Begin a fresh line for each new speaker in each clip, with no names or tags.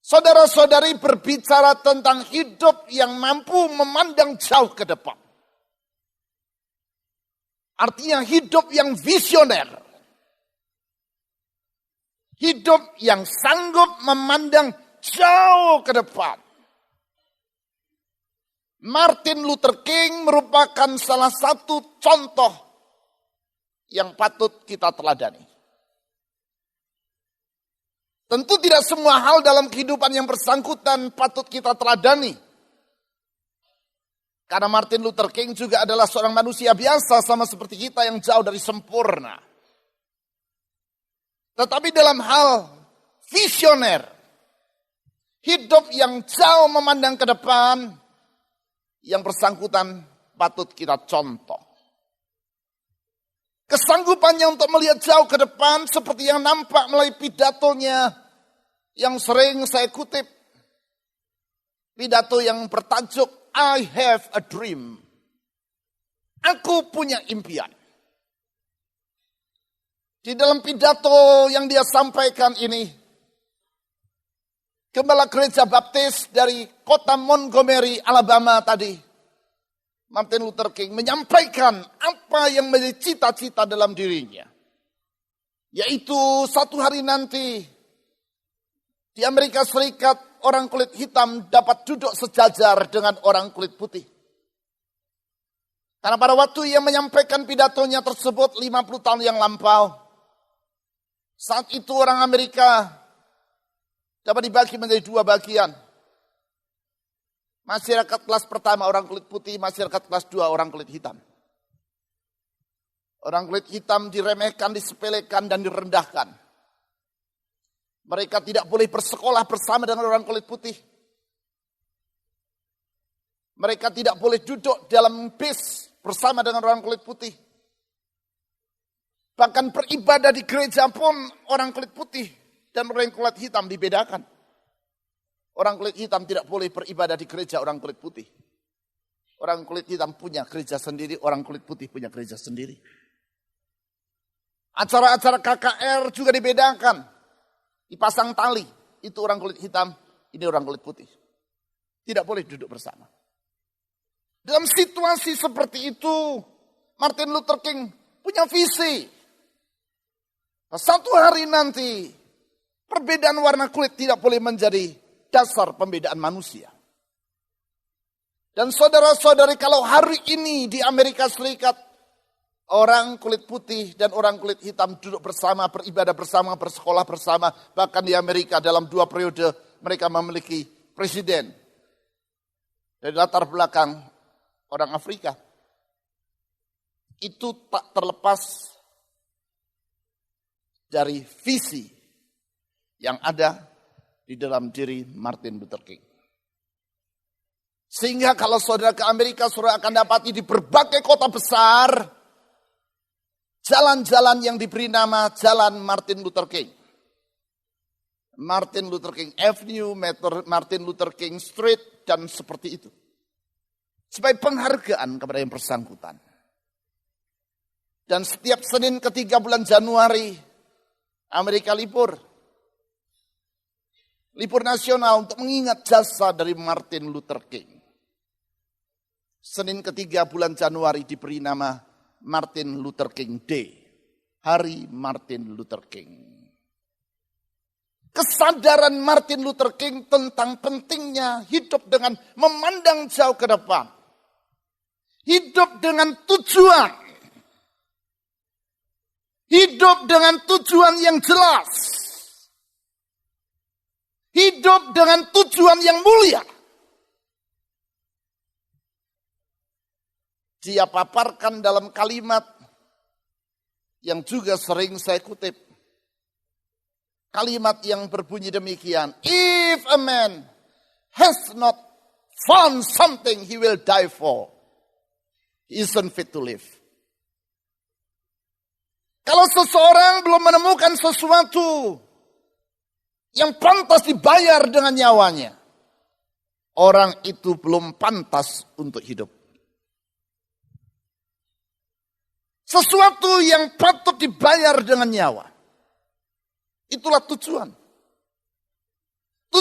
Saudara-saudari berbicara tentang hidup yang mampu memandang jauh ke depan. Artinya hidup yang visioner. Hidup yang sanggup memandang jauh ke depan. Martin Luther King merupakan salah satu contoh yang patut kita teladani. Tentu tidak semua hal dalam kehidupan yang bersangkutan patut kita teladani. Karena Martin Luther King juga adalah seorang manusia biasa sama seperti kita yang jauh dari sempurna. Tetapi dalam hal visioner, hidup yang jauh memandang ke depan, yang bersangkutan patut kita contoh. Kesanggupannya untuk melihat jauh ke depan seperti yang nampak melalui pidatonya yang sering saya kutip. Pidato yang bertajuk I have a dream. Aku punya impian. Di dalam pidato yang dia sampaikan ini, Gembala Gereja Baptis dari kota Montgomery, Alabama tadi, Martin Luther King menyampaikan apa yang menjadi cita-cita dalam dirinya. Yaitu suatu hari nanti di Amerika Serikat orang kulit hitam dapat duduk sejajar dengan orang kulit putih. Karena pada waktu ia menyampaikan pidatonya tersebut 50 tahun yang lampau, saat itu orang Amerika dapat dibagi menjadi dua bagian. Masyarakat kelas pertama orang kulit putih, masyarakat kelas 2 orang kulit hitam. Orang kulit hitam diremehkan, disepelekan, dan direndahkan. Mereka tidak boleh bersekolah bersama dengan orang kulit putih. Mereka tidak boleh duduk dalam bis bersama dengan orang kulit putih. Bahkan beribadah di gereja pun orang kulit putih dan orang kulit hitam dibedakan. Orang kulit hitam tidak boleh beribadah di gereja orang kulit putih. Orang kulit hitam punya gereja sendiri, orang kulit putih punya gereja sendiri. Acara-acara KKR juga dibedakan. Dipasang tali, itu orang kulit hitam, ini orang kulit putih. Tidak boleh duduk bersama. Dalam situasi seperti itu, Martin Luther King punya visi. Satu hari nanti, perbedaan warna kulit tidak boleh menjadi dasar pembedaan manusia. Dan saudara-saudari, kalau hari ini di Amerika Serikat, orang kulit putih dan orang kulit hitam duduk bersama, beribadah bersama, bersekolah bersama. Bahkan di Amerika dalam 2 periode mereka memiliki presiden dari latar belakang orang Afrika. Itu tak terlepas dari visi yang ada di dalam diri Martin Luther King. Sehingga kalau saudara ke Amerika, saudara akan dapati di berbagai kota besar, jalan-jalan yang diberi nama Jalan Martin Luther King. Martin Luther King Avenue, Martin Luther King Street, dan seperti itu. Sebagai penghargaan kepada yang bersangkutan. Dan setiap Senin ketiga bulan Januari, Amerika libur. Libur nasional untuk mengingat jasa dari Martin Luther King. Senin ketiga bulan Januari diberi nama Martin Luther King Day. Hari Martin Luther King. Kesadaran Martin Luther King tentang pentingnya hidup dengan memandang jauh ke depan. Hidup dengan tujuan. Hidup dengan tujuan yang jelas. Hidup dengan tujuan yang mulia. Dia paparkan dalam kalimat yang juga sering saya kutip. Kalimat yang berbunyi demikian. If a man has not found something he will die for, he isn't fit to live. Kalau seseorang belum menemukan sesuatu yang pantas dibayar dengan nyawanya, orang itu belum pantas untuk hidup. Sesuatu yang patut dibayar dengan nyawa. Itulah tujuan.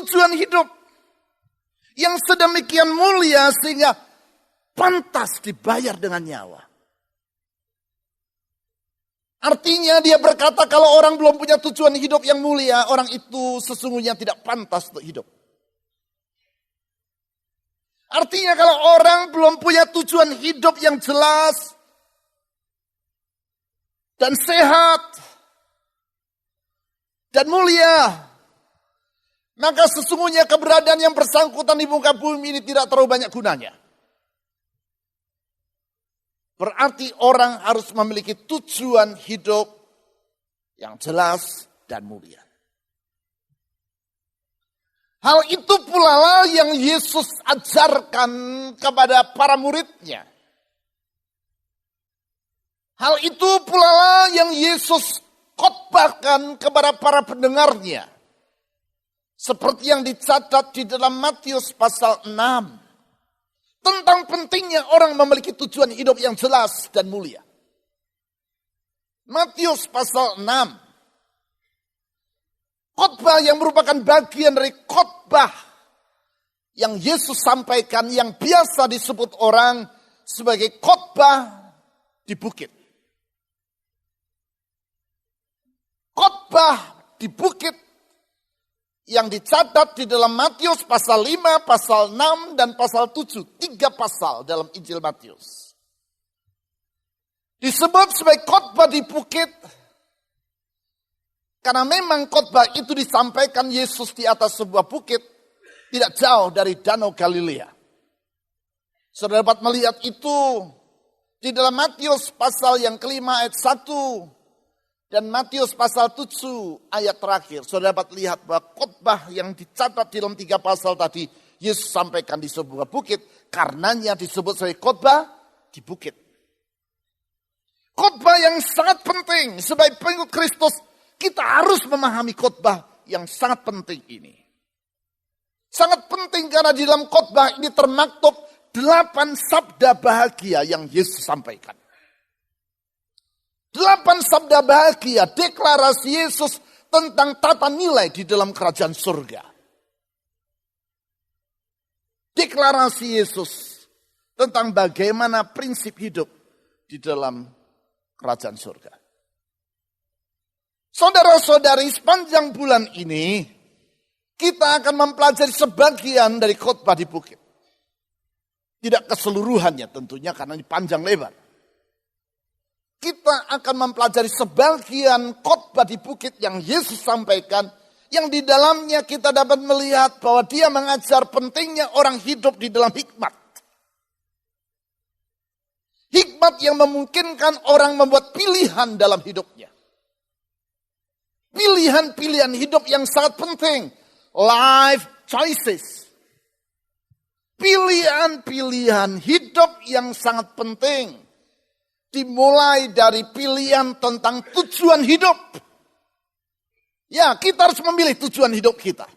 tujuan hidup yang sedemikian mulia sehingga pantas dibayar dengan nyawa. Artinya dia berkata kalau orang belum punya tujuan hidup yang mulia, orang itu sesungguhnya tidak pantas untuk hidup. Artinya kalau orang belum punya tujuan hidup yang jelas dan sehat dan mulia, maka sesungguhnya keberadaan yang bersangkutan di muka bumi ini tidak terlalu banyak gunanya. Berarti orang harus memiliki tujuan hidup yang jelas dan mulia. Hal itu pula lah yang Yesus ajarkan kepada para muridnya. Hal itu pula lah yang Yesus khotbahkan kepada para pendengarnya. Seperti yang dicatat di dalam Matius pasal 6. Tentang pentingnya orang memiliki tujuan hidup yang jelas dan mulia. Matius pasal 6. Khotbah yang merupakan bagian dari khotbah yang Yesus sampaikan yang biasa disebut orang sebagai khotbah di bukit. Khotbah di bukit yang dicatat di dalam Matius pasal 5, pasal 6, dan pasal 7. 3 pasal dalam Injil Matius. Disebut sebagai khotbah di bukit karena memang khotbah itu disampaikan Yesus di atas sebuah bukit tidak jauh dari Danau Galilea. Saudara dapat melihat itu di dalam Matius pasal yang kelima ayat 1. Dan Matius pasal 7 ayat terakhir. Saudara dapat lihat bahwa khotbah yang dicatat di dalam 3 pasal tadi Yesus sampaikan di sebuah bukit. Karenanya disebut sebagai khotbah di bukit. Khotbah yang sangat penting. Sebagai pengikut Kristus kita harus memahami khotbah yang sangat penting ini. Sangat penting karena di dalam khotbah ini termaktub 8 sabda bahagia yang Yesus sampaikan. 8 sabda bahagia, deklarasi Yesus tentang tata nilai di dalam kerajaan surga. Deklarasi Yesus tentang bagaimana prinsip hidup di dalam kerajaan surga. Saudara-saudari, sepanjang bulan ini kita akan mempelajari sebagian dari khotbah di bukit. Tidak keseluruhannya tentunya karena ini panjang lebar. Kita akan mempelajari sebagian khotbah di bukit yang Yesus sampaikan. Yang di dalamnya kita dapat melihat bahwa dia mengajar pentingnya orang hidup di dalam hikmat. Hikmat yang memungkinkan orang membuat pilihan dalam hidupnya. Pilihan-pilihan hidup yang sangat penting. Life choices. Pilihan-pilihan hidup yang sangat penting. Dimulai dari pilihan tentang tujuan hidup. Ya, kita harus memilih tujuan hidup kita.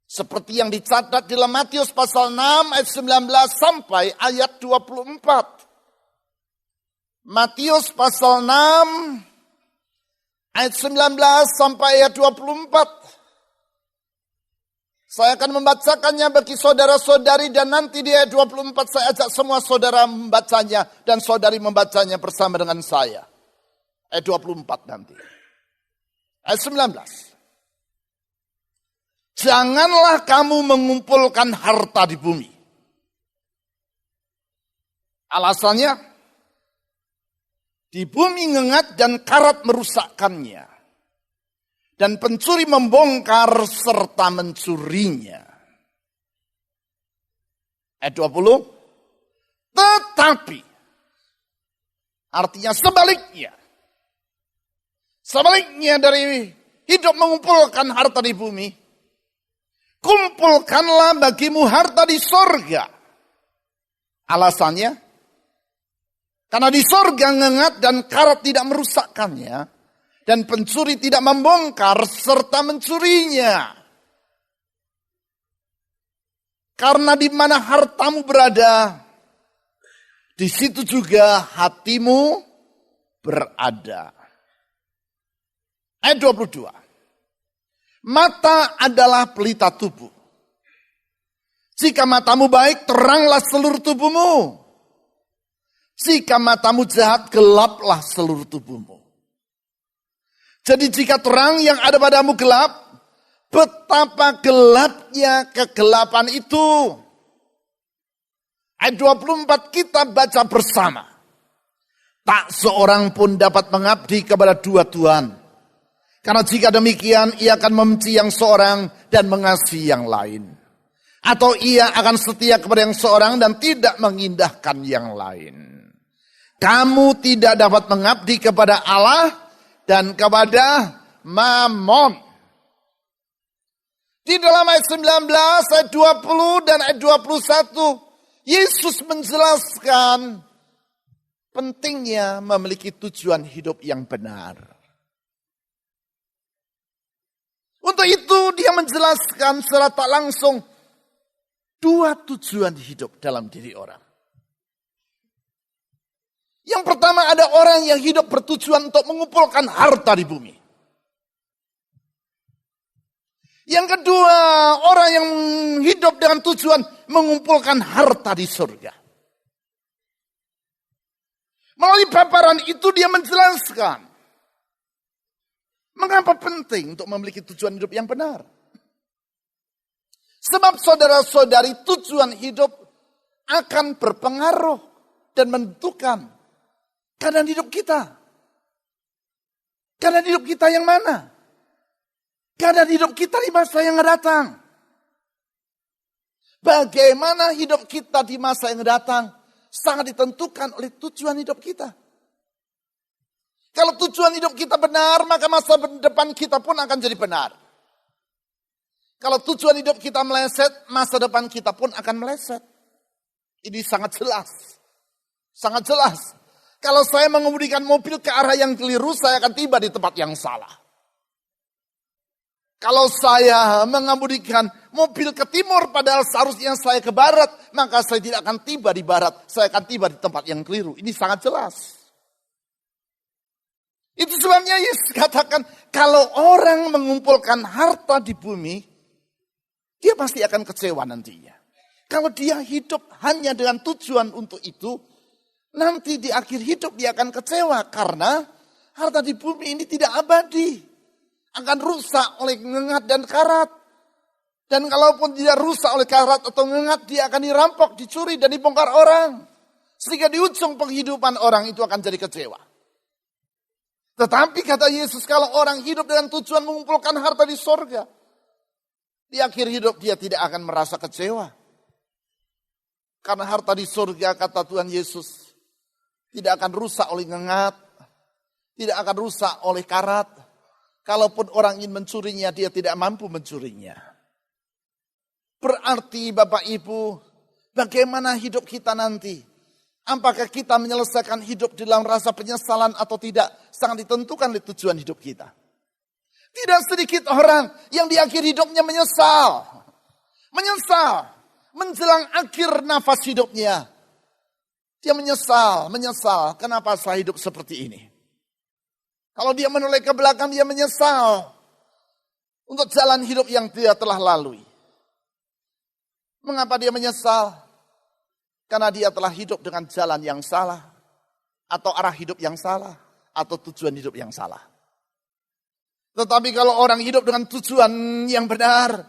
Seperti yang dicatat di dalam Matius pasal 6 ayat 19 sampai ayat 24. Matius pasal 6 ayat 19 sampai ayat 24. Saya akan membacakannya bagi saudara-saudari dan nanti di ayat 24 saya ajak semua saudara membacanya dan saudari membacanya bersama dengan saya. Ayat 24 nanti. Ayat 19. Janganlah kamu mengumpulkan harta di bumi. Alasannya, di bumi ngengat dan karat merusakkannya. Dan pencuri membongkar serta mencurinya. Ayat 20. Tetapi, artinya sebaliknya. Sebaliknya dari hidup mengumpulkan harta di bumi. Kumpulkanlah bagimu harta di sorga. Alasannya, karena di sorga ngengat dan karat tidak merusakkannya. Dan pencuri tidak membongkar serta mencurinya. Karena di mana hartamu berada, di situ juga hatimu berada. Ayat 22. Mata adalah pelita tubuh. Jika matamu baik, teranglah seluruh tubuhmu. Jika matamu jahat, gelaplah seluruh tubuhmu. Jadi jika terang yang ada padamu gelap, betapa gelapnya kegelapan itu. Ayat 24 kita baca bersama. Tak seorang pun dapat mengabdi kepada dua Tuhan. Karena jika demikian, ia akan membenci yang seorang dan mengasihi yang lain. Atau ia akan setia kepada yang seorang dan tidak mengindahkan yang lain. Kamu tidak dapat mengabdi kepada Allah dan kepada Mammon. Di dalam ayat 19, ayat 20 dan ayat 21, Yesus menjelaskan pentingnya memiliki tujuan hidup yang benar. Untuk itu dia menjelaskan secara tak langsung dua tujuan hidup dalam diri orang. Yang pertama, ada orang yang hidup bertujuan untuk mengumpulkan harta di bumi. Yang kedua, orang yang hidup dengan tujuan mengumpulkan harta di surga. Melalui paparan itu dia menjelaskan mengapa penting untuk memiliki tujuan hidup yang benar. Sebab saudara-saudari, tujuan hidup akan berpengaruh dan menentukan keadaan hidup kita. Keadaan hidup kita yang mana? Keadaan hidup kita di masa yang datang. Bagaimana hidup kita di masa yang datang sangat ditentukan oleh tujuan hidup kita. Kalau tujuan hidup kita benar, maka masa depan kita pun akan jadi benar. Kalau tujuan hidup kita meleset, masa depan kita pun akan meleset. Ini sangat jelas. Sangat jelas. Kalau saya mengemudikan mobil ke arah yang keliru, saya akan tiba di tempat yang salah. Kalau saya mengemudikan mobil ke timur, padahal seharusnya saya ke barat, maka saya tidak akan tiba di barat. Saya akan tiba di tempat yang keliru. Ini sangat jelas. Itu sebabnya Yesus katakan, kalau orang mengumpulkan harta di bumi, dia pasti akan kecewa nantinya. Kalau dia hidup hanya dengan tujuan untuk itu, nanti di akhir hidup dia akan kecewa. Karena harta di bumi ini tidak abadi. Akan rusak oleh ngengat dan karat. Dan kalaupun dia rusak oleh karat atau ngengat, dia akan dirampok, dicuri dan dibongkar orang. Sehingga di ujung penghidupan orang itu akan jadi kecewa. Tetapi kata Yesus, kalau orang hidup dengan tujuan mengumpulkan harta di sorga, di akhir hidup dia tidak akan merasa kecewa. Karena harta di surga, kata Tuhan Yesus, tidak akan rusak oleh ngengat, tidak akan rusak oleh karat. Kalaupun orang ingin mencurinya, dia tidak mampu mencurinya. Berarti Bapak Ibu, bagaimana hidup kita nanti? Apakah kita menyelesaikan hidup dalam rasa penyesalan atau tidak, sangat ditentukan oleh tujuan hidup kita. Tidak sedikit orang yang di akhir hidupnya menyesal. Menyesal. Menjelang akhir nafas hidupnya. Dia menyesal. Kenapa saya hidup seperti ini? Kalau dia menoleh ke belakang, dia menyesal. Untuk jalan hidup yang dia telah lalui. Mengapa dia menyesal? Karena dia telah hidup dengan jalan yang salah. Atau arah hidup yang salah. Atau tujuan hidup yang salah. Tetapi kalau orang hidup dengan tujuan yang benar,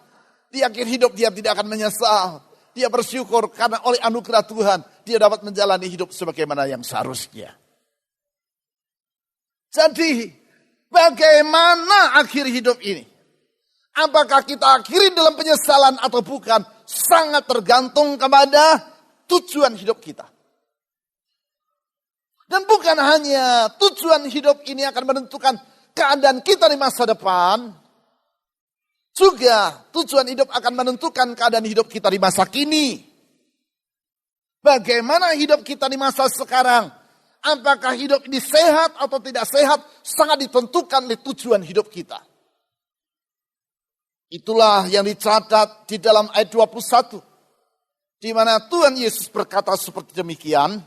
di akhir hidup dia tidak akan menyesal. Dia bersyukur karena oleh anugerah Tuhan, dia dapat menjalani hidup sebagaimana yang seharusnya. Jadi, bagaimana akhir hidup ini? Apakah kita akhiri dalam penyesalan atau bukan? Sangat tergantung kepada tujuan hidup kita. Dan bukan hanya tujuan hidup ini akan menentukan keadaan kita di masa depan, juga tujuan hidup akan menentukan keadaan hidup kita di masa kini. Bagaimana hidup kita di masa sekarang? Apakah hidup ini sehat atau tidak sehat? Sangat ditentukan oleh tujuan hidup kita. Itulah yang dicatat di dalam ayat 21. Di mana Tuhan Yesus berkata seperti demikian.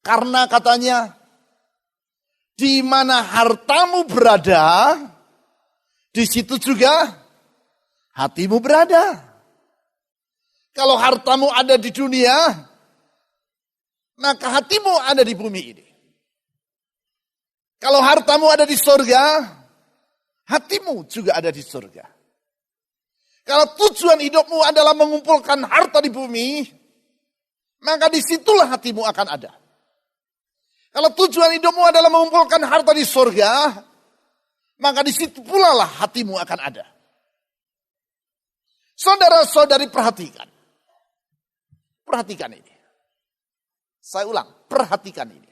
Karena katanya, di mana hartamu berada, Di situ juga hatimu berada. Kalau hartamu ada di dunia, maka hatimu ada di bumi ini. Kalau hartamu ada di surga, hatimu juga ada di surga. Kalau tujuan hidupmu adalah mengumpulkan harta di bumi, maka disitulah hatimu akan ada. Kalau tujuan hidupmu adalah mengumpulkan harta di surga, maka disitu pula lah hatimu akan ada. Saudara-saudari perhatikan. Perhatikan ini. Saya ulang, perhatikan ini.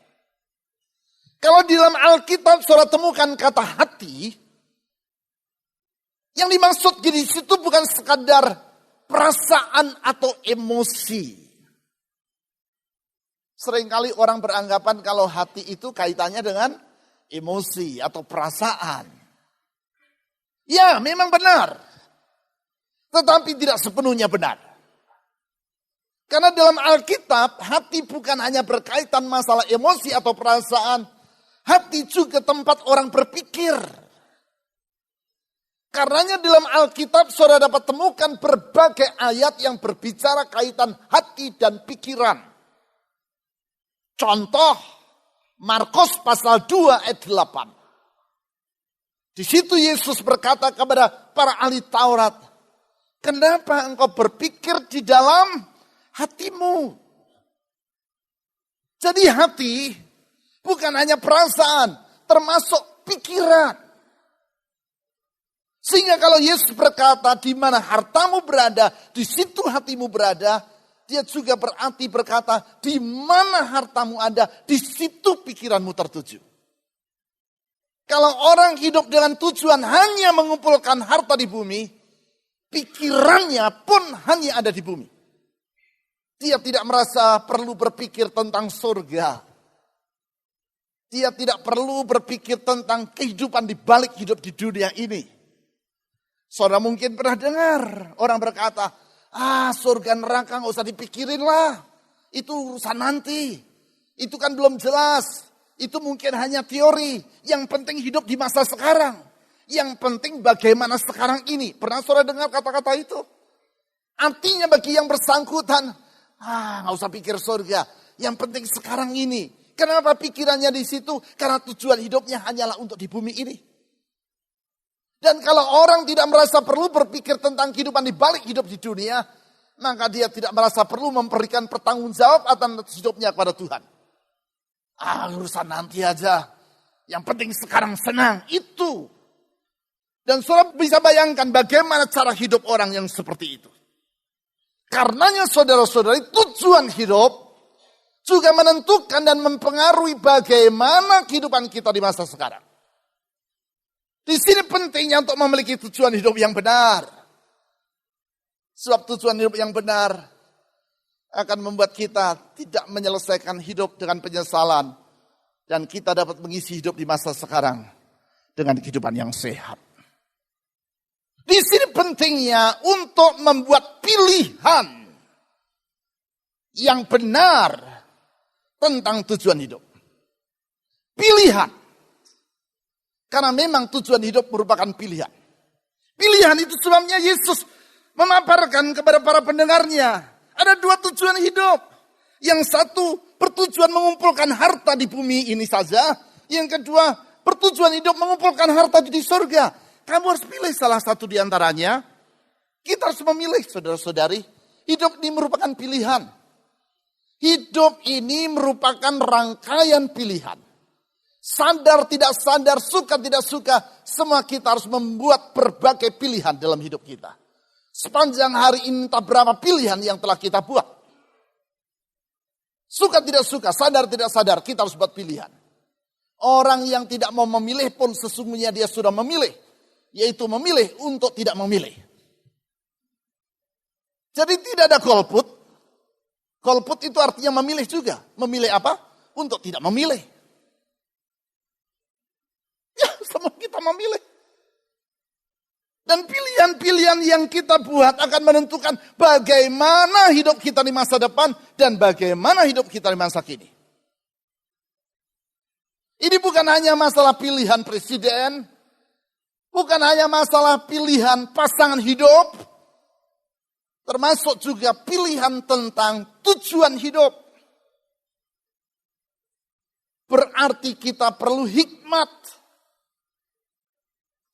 Kalau di dalam Alkitab saudara temukan kata hati, yang dimaksud di situ bukan sekadar perasaan atau emosi. Seringkali orang beranggapan kalau hati itu kaitannya dengan emosi atau perasaan. Ya, memang benar. Tetapi tidak sepenuhnya benar. Karena dalam Alkitab, hati bukan hanya berkaitan masalah emosi atau perasaan. Hati juga tempat orang berpikir. Karenanya dalam Alkitab saudara dapat temukan berbagai ayat yang berbicara kaitan hati dan pikiran. Contoh, Markus pasal 2 ayat 8. Di situ Yesus berkata kepada para ahli Taurat, kenapa engkau berpikir di dalam hatimu? Jadi hati bukan hanya perasaan, termasuk pikiran. Sehingga kalau Yesus berkata di mana hartamu berada, di situ hatimu berada, dia juga berarti berkata di mana hartamu ada, di situ pikiranmu tertuju. Kalau orang hidup dengan tujuan hanya mengumpulkan harta di bumi, pikirannya pun hanya ada di bumi. Dia tidak merasa perlu berpikir tentang surga. Dia tidak perlu berpikir tentang kehidupan di balik hidup di dunia ini. Saudara mungkin pernah dengar orang berkata, surga neraka nggak usah dipikirin lah. Itu urusan nanti. Itu kan belum jelas. Itu mungkin hanya teori. Yang penting hidup di masa sekarang. Yang penting bagaimana sekarang ini. Pernah saudara dengar kata-kata itu? Artinya bagi yang bersangkutan, nggak usah pikir surga. Yang penting sekarang ini. Kenapa pikirannya di situ? Karena tujuan hidupnya hanyalah untuk di bumi ini. Dan kalau orang tidak merasa perlu berpikir tentang kehidupan di balik hidup di dunia, maka dia tidak merasa perlu memberikan pertanggungjawab atas hidupnya kepada Tuhan. Urusan nanti aja. Yang penting sekarang senang. Itu. Dan saudara bisa bayangkan bagaimana cara hidup orang yang seperti itu. Karenanya saudara-saudari, tujuan hidup juga menentukan dan mempengaruhi bagaimana kehidupan kita di masa sekarang. Di sini pentingnya untuk memiliki tujuan hidup yang benar. Sebab tujuan hidup yang benar akan membuat kita tidak menyelesaikan hidup dengan penyesalan. Dan kita dapat mengisi hidup di masa sekarang dengan kehidupan yang sehat. Di sini pentingnya untuk membuat pilihan yang benar tentang tujuan hidup. Pilihan. Karena memang tujuan hidup merupakan pilihan. Pilihan itu sebabnya Yesus memaparkan kepada para pendengarnya. Ada dua tujuan hidup. Yang satu bertujuan mengumpulkan harta di bumi ini saja. Yang kedua bertujuan hidup mengumpulkan harta di surga. Kamu harus pilih salah satu di antaranya. Kita harus memilih saudara-saudari. Hidup ini merupakan pilihan. Hidup ini merupakan rangkaian pilihan. Sadar tidak sadar, suka tidak suka, semua kita harus membuat berbagai pilihan dalam hidup kita. Sepanjang hari ini entah berapa pilihan yang telah kita buat. Suka tidak suka, sadar tidak sadar, kita harus buat pilihan. Orang yang tidak mau memilih pun sesungguhnya dia sudah memilih. Yaitu memilih untuk tidak memilih. Jadi tidak ada golput. Golput itu artinya memilih juga. Memilih apa? Untuk tidak memilih. Ya, semua kita memilih. Dan pilihan-pilihan yang kita buat akan menentukan bagaimana hidup kita di masa depan dan bagaimana hidup kita di masa kini. Ini bukan hanya masalah pilihan presiden, Bukan hanya masalah pilihan pasangan hidup, termasuk juga pilihan tentang tujuan hidup. Berarti kita perlu hikmat.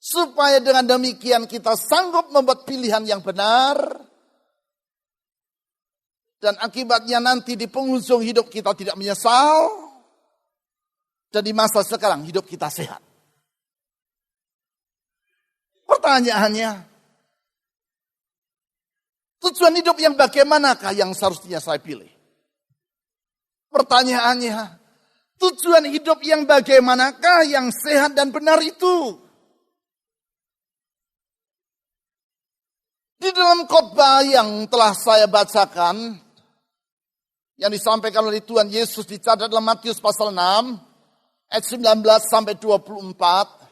Supaya dengan demikian kita sanggup membuat pilihan yang benar. Dan akibatnya nanti di penghujung hidup kita tidak menyesal. Dan di masa sekarang hidup kita sehat. Pertanyaannya, tujuan hidup yang bagaimanakah yang seharusnya saya pilih? Pertanyaannya, tujuan hidup yang bagaimanakah yang sehat dan benar itu? Di dalam khotbah yang telah saya bacakan, yang disampaikan oleh Tuhan Yesus dicatat dalam Matius pasal 6, ayat 19 sampai 24.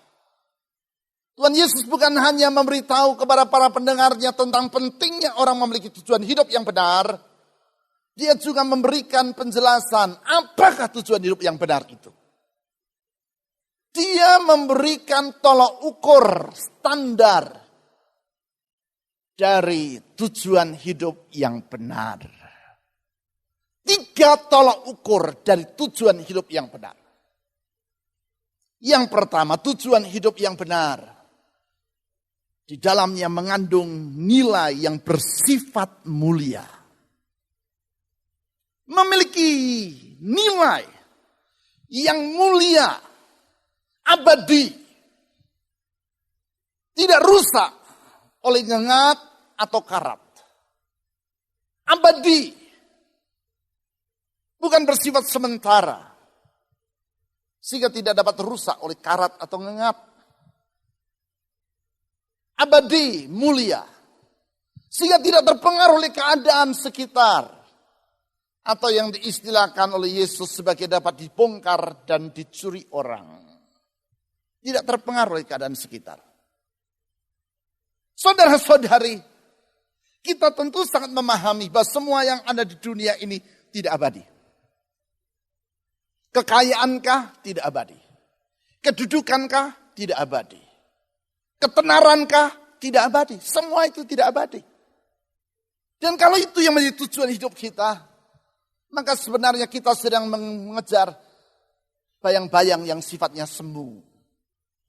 Tuhan Yesus bukan hanya memberitahu kepada para pendengarnya tentang pentingnya orang memiliki tujuan hidup yang benar. Dia juga memberikan penjelasan apakah tujuan hidup yang benar itu. Dia memberikan tolok ukur standar dari tujuan hidup yang benar. 3 tolok ukur dari tujuan hidup yang benar. Yang pertama, tujuan hidup yang benar. Di dalamnya mengandung nilai yang bersifat mulia. Memiliki nilai yang mulia, abadi. Tidak rusak oleh nyengat atau karat. Abadi. Bukan bersifat sementara. Sehingga tidak dapat rusak oleh karat atau nyengat. Abadi, mulia. Sehingga tidak terpengaruh oleh keadaan sekitar. Atau yang diistilahkan oleh Yesus sebagai dapat dibongkar dan dicuri orang. Tidak terpengaruh oleh keadaan sekitar. Saudara-saudari, kita tentu sangat memahami bahwa semua yang ada di dunia ini tidak abadi. Kekayaankah? Tidak abadi. Kedudukankah? Tidak abadi. Ketenarankah? Tidak abadi. Semua itu tidak abadi. Dan kalau itu yang menjadi tujuan hidup kita, maka sebenarnya kita sedang mengejar bayang-bayang yang sifatnya semu.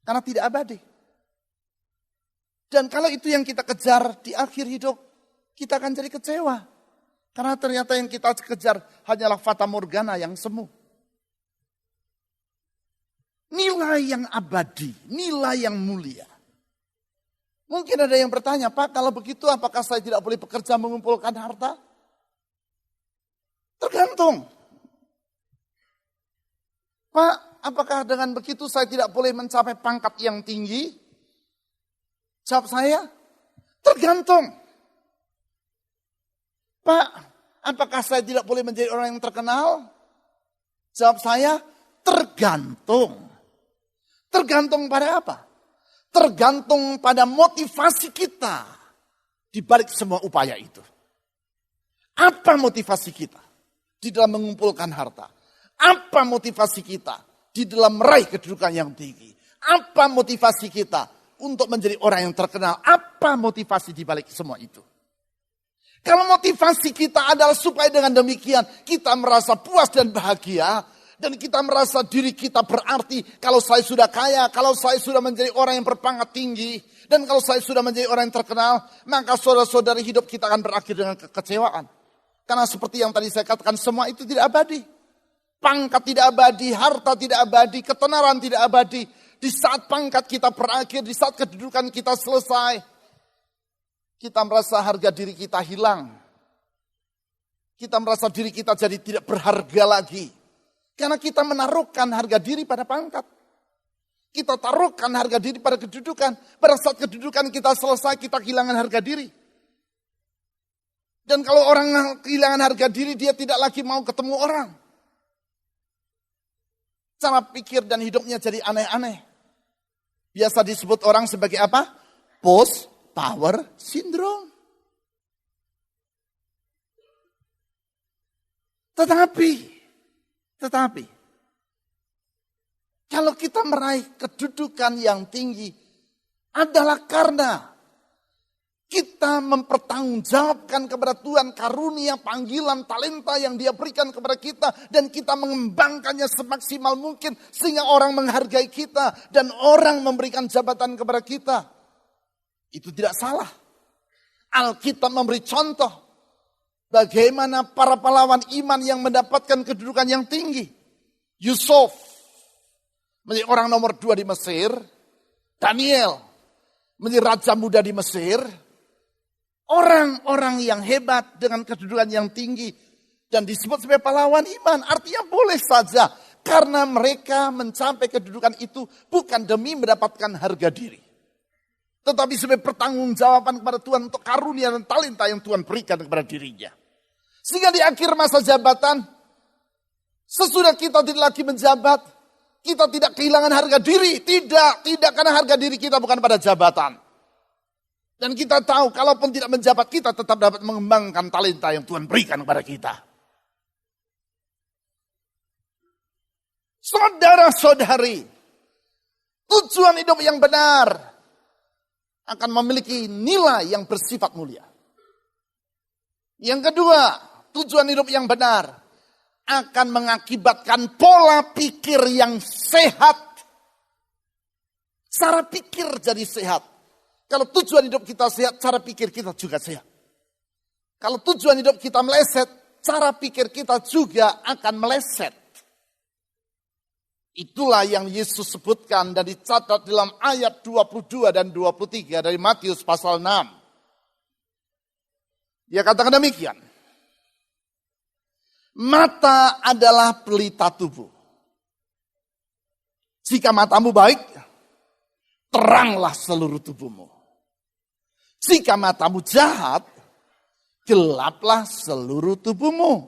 Karena tidak abadi. Dan kalau itu yang kita kejar di akhir hidup, kita akan jadi kecewa. Karena ternyata yang kita kejar hanyalah fata morgana yang semu. Nilai yang abadi, nilai yang mulia. Mungkin ada yang bertanya, Pak, kalau begitu apakah saya tidak boleh bekerja mengumpulkan harta? Tergantung. Pak, apakah dengan begitu saya tidak boleh mencapai pangkat yang tinggi? Jawab saya, tergantung. Pak, apakah saya tidak boleh menjadi orang yang terkenal? Jawab saya, tergantung. Tergantung pada apa? Tergantung pada motivasi kita di balik semua upaya itu. Apa motivasi kita di dalam mengumpulkan harta? Apa motivasi kita di dalam meraih kedudukan yang tinggi? Apa motivasi kita untuk menjadi orang yang terkenal? Apa motivasi di balik semua itu? Kalau motivasi kita adalah supaya dengan demikian kita merasa puas dan bahagia, dan kita merasa diri kita berarti kalau saya sudah kaya, kalau saya sudah menjadi orang yang berpangkat tinggi, dan kalau saya sudah menjadi orang yang terkenal, maka saudara-saudari hidup kita akan berakhir dengan kekecewaan. Karena seperti yang tadi saya katakan, semua itu tidak abadi. Pangkat tidak abadi, harta tidak abadi, ketenaran tidak abadi. Di saat pangkat kita berakhir, di saat kedudukan kita selesai, kita merasa harga diri kita hilang. Kita merasa diri kita jadi tidak berharga lagi. Karena kita menaruhkan harga diri pada pangkat. Kita taruhkan harga diri pada kedudukan. Pada saat kedudukan kita selesai, kita kehilangan harga diri. Dan kalau orang kehilangan harga diri, dia tidak lagi mau ketemu orang. Cara pikir dan hidupnya jadi aneh-aneh. Biasa disebut orang sebagai apa? Post power syndrome. Tetapi, kalau kita meraih kedudukan yang tinggi, adalah karena kita mempertanggungjawabkan kepada Tuhan karunia, panggilan, talenta yang Dia berikan kepada kita. Dan kita mengembangkannya semaksimal mungkin sehingga orang menghargai kita dan orang memberikan jabatan kepada kita. Itu tidak salah. Alkitab memberi contoh bagaimana para pahlawan iman yang mendapatkan kedudukan yang tinggi. Yusuf menjadi orang nomor 2 di Mesir. Daniel menjadi raja muda di Mesir. Orang-orang yang hebat dengan kedudukan yang tinggi dan disebut sebagai pahlawan iman. Artinya boleh saja karena mereka mencapai kedudukan itu bukan demi mendapatkan harga diri. Tetapi sebagai pertanggungjawaban kepada Tuhan untuk karunia dan talenta yang Tuhan berikan kepada dirinya. Sehingga di akhir masa jabatan, sesudah kita tidak lagi menjabat, kita tidak kehilangan harga diri. Tidak karena harga diri kita bukan pada jabatan. Dan kita tahu kalaupun tidak menjabat kita tetap dapat mengembangkan talenta yang Tuhan berikan kepada kita. Saudara-saudari, tujuan hidup yang benar akan memiliki nilai yang bersifat mulia. Yang kedua, tujuan hidup yang benar akan mengakibatkan pola pikir yang sehat. Cara pikir jadi sehat. Kalau tujuan hidup kita sehat, cara pikir kita juga sehat. Kalau tujuan hidup kita meleset, cara pikir kita juga akan meleset. Itulah yang Yesus sebutkan dan dicatat dalam ayat 22 dan 23 dari Matius pasal 6. Dia katakan demikian. Mata adalah pelita tubuh. Jika matamu baik, teranglah seluruh tubuhmu. Jika matamu jahat, gelaplah seluruh tubuhmu.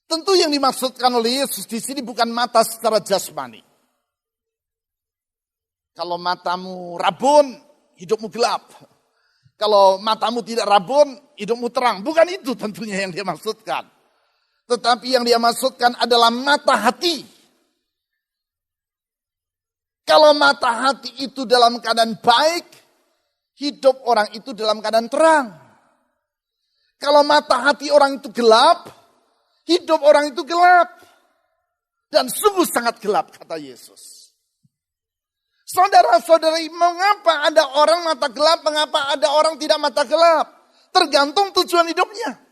Tentu yang dimaksudkan oleh Yesus di sini bukan mata secara jasmani. Kalau matamu rabun, hidupmu gelap. Kalau matamu tidak rabun, hidupmu terang. Bukan itu tentunya yang dia maksudkan. Tetapi yang dia maksudkan adalah mata hati. Kalau mata hati itu dalam keadaan baik, hidup orang itu dalam keadaan terang. Kalau mata hati orang itu gelap, hidup orang itu gelap. Dan sungguh sangat gelap, kata Yesus. Saudara-saudari, mengapa ada orang mata gelap, mengapa ada orang tidak mata gelap? Tergantung tujuan hidupnya.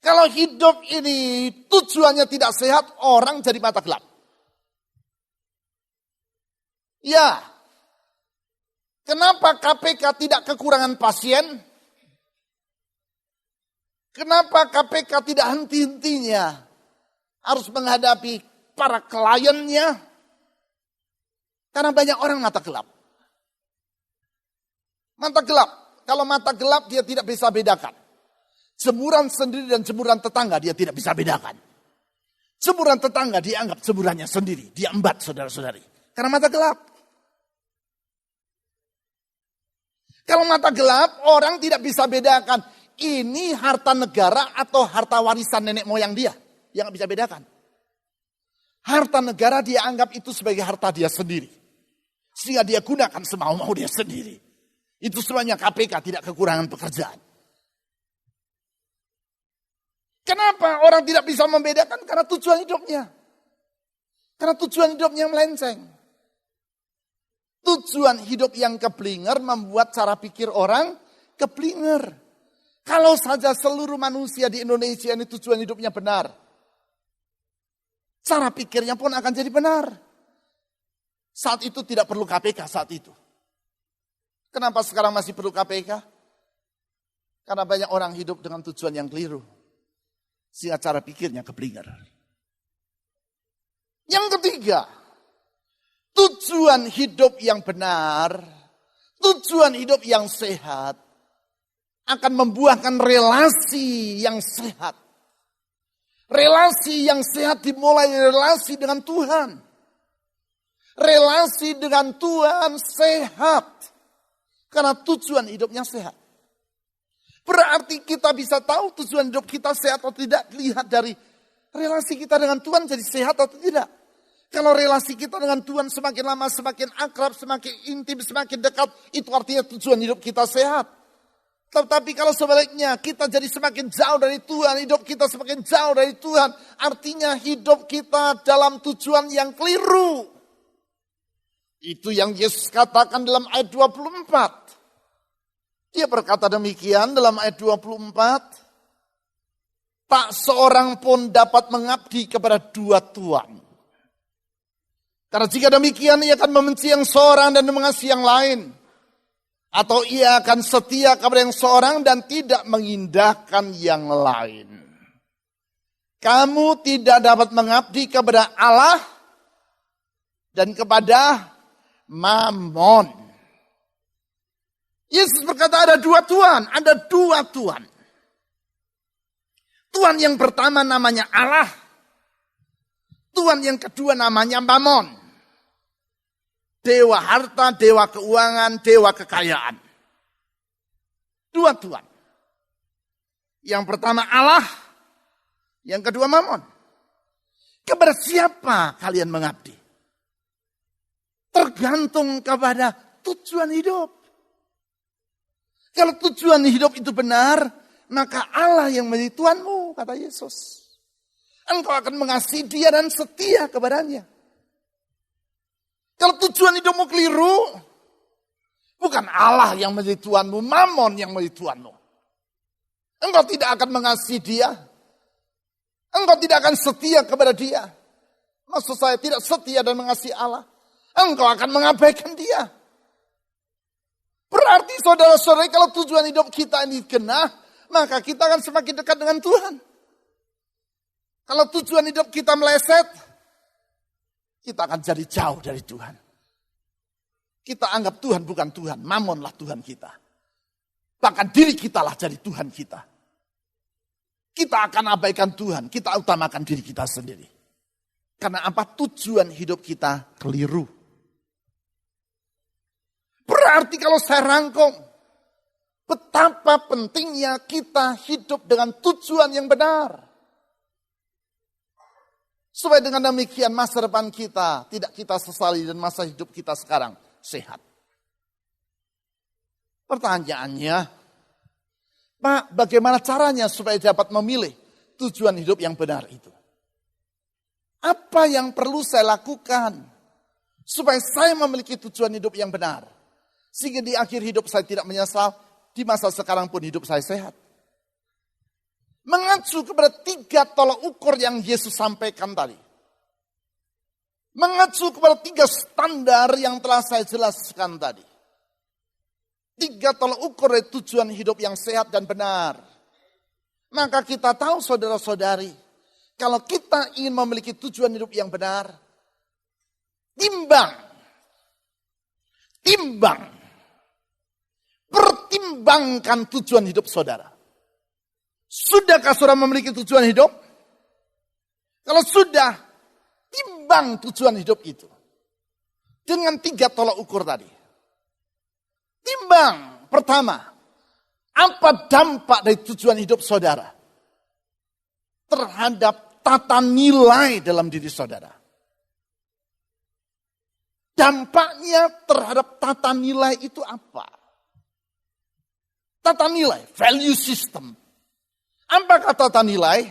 Kalau hidup ini tujuannya tidak sehat, orang jadi mata gelap. Ya, kenapa KPK tidak kekurangan pasien? Kenapa KPK tidak henti-hentinya harus menghadapi para kliennya? Karena banyak orang mata gelap. Mata gelap. Kalau mata gelap dia tidak bisa bedakan. Jemuran sendiri dan jemuran tetangga dia tidak bisa bedakan. Jemuran tetangga dia anggap jemurannya sendiri. Dia embat, saudara-saudari. Karena mata gelap. Kalau mata gelap, orang tidak bisa bedakan. Ini harta negara atau harta warisan nenek moyang dia. Yang nggak bisa bedakan. Harta negara dia anggap itu sebagai harta dia sendiri. Sehingga dia gunakan semau-mau dia sendiri. Itu sebabnya KPK tidak kekurangan pekerjaan. Kenapa orang tidak bisa membedakan? Karena tujuan hidupnya. Karena tujuan hidupnya melenceng. Tujuan hidup yang keblinger membuat cara pikir orang keblinger. Kalau saja seluruh manusia di Indonesia ini tujuan hidupnya benar. Cara pikirnya pun akan jadi benar. Saat itu tidak perlu KPK saat itu. Kenapa sekarang masih perlu KPK? Karena banyak orang hidup dengan tujuan yang keliru. Sehingga cara pikirnya keblinger. Yang ketiga, tujuan hidup yang benar, tujuan hidup yang sehat, akan membuahkan relasi yang sehat. Relasi yang sehat dimulai dari relasi dengan Tuhan. Relasi dengan Tuhan sehat. Karena tujuan hidupnya sehat. Berarti kita bisa tahu tujuan hidup kita sehat atau tidak. Lihat dari relasi kita dengan Tuhan jadi sehat atau tidak. Kalau relasi kita dengan Tuhan semakin lama, semakin akrab, semakin intim, semakin dekat, itu artinya tujuan hidup kita sehat. Tetapi kalau sebaliknya kita jadi semakin jauh dari Tuhan, hidup kita semakin jauh dari Tuhan, artinya hidup kita dalam tujuan yang keliru. Itu yang Yesus katakan dalam ayat 24. Dia berkata demikian dalam ayat 24. Tak seorang pun dapat mengabdi kepada dua tuan. Karena jika demikian ia akan membenci yang seorang dan mengasihi yang lain. Atau ia akan setia kepada yang seorang dan tidak mengindahkan yang lain. Kamu tidak dapat mengabdi kepada Allah dan kepada Mammon. Yesus berkata ada dua Tuhan, ada dua Tuhan. Tuhan yang pertama namanya Allah. Tuhan yang kedua namanya Mammon. Dewa harta, dewa keuangan, dewa kekayaan. Dua Tuhan. Yang pertama Allah, yang kedua Mammon. Kepada siapa kalian mengabdi? Tergantung kepada tujuan hidup. Kalau tujuan hidup itu benar, maka Allah yang menjadi Tuhanmu, kata Yesus. Engkau akan mengasihi dia dan setia kepadanya. Kalau tujuan hidupmu keliru, bukan Allah yang menjadi Tuhanmu, Mammon yang menjadi Tuhanmu. Engkau tidak akan mengasihi dia. Engkau tidak akan setia kepada dia. Maksud saya tidak setia dan mengasihi Allah. Engkau akan mengabaikan dia. Berarti saudara-saudara, kalau tujuan hidup kita ini genah, maka kita akan semakin dekat dengan Tuhan. Kalau tujuan hidup kita meleset, kita akan jadi jauh dari Tuhan. Kita anggap Tuhan bukan Tuhan, Mamonlah Tuhan kita. Bahkan diri kita lah jadi Tuhan kita. Kita akan abaikan Tuhan, kita utamakan diri kita sendiri. Karena apa? Tujuan hidup kita keliru. Berarti kalau saya rangkum, betapa pentingnya kita hidup dengan tujuan yang benar. Supaya dengan demikian masa depan kita tidak kita sesali dan masa hidup kita sekarang sehat. Pertanyaannya, Pak, bagaimana caranya supaya dapat memilih tujuan hidup yang benar itu? Apa yang perlu saya lakukan supaya saya memiliki tujuan hidup yang benar? Sehingga di akhir hidup saya tidak menyesal, di masa sekarang pun hidup saya sehat. Mengacu kepada 3 tolak ukur yang Yesus sampaikan tadi. Mengacu kepada 3 standar yang telah saya jelaskan tadi. 3 tolak ukur dari tujuan hidup yang sehat dan benar. Maka kita tahu saudara-saudari, kalau kita ingin memiliki tujuan hidup yang benar, pertimbangkan tujuan hidup saudara. Sudahkah saudara memiliki tujuan hidup? Kalau sudah, timbang tujuan hidup itu. Dengan 3 tolak ukur tadi. Timbang, pertama, apa dampak dari tujuan hidup saudara terhadap tata nilai dalam diri saudara? Dampaknya terhadap tata nilai itu apa? Tata nilai, value system. Apa tata nilai?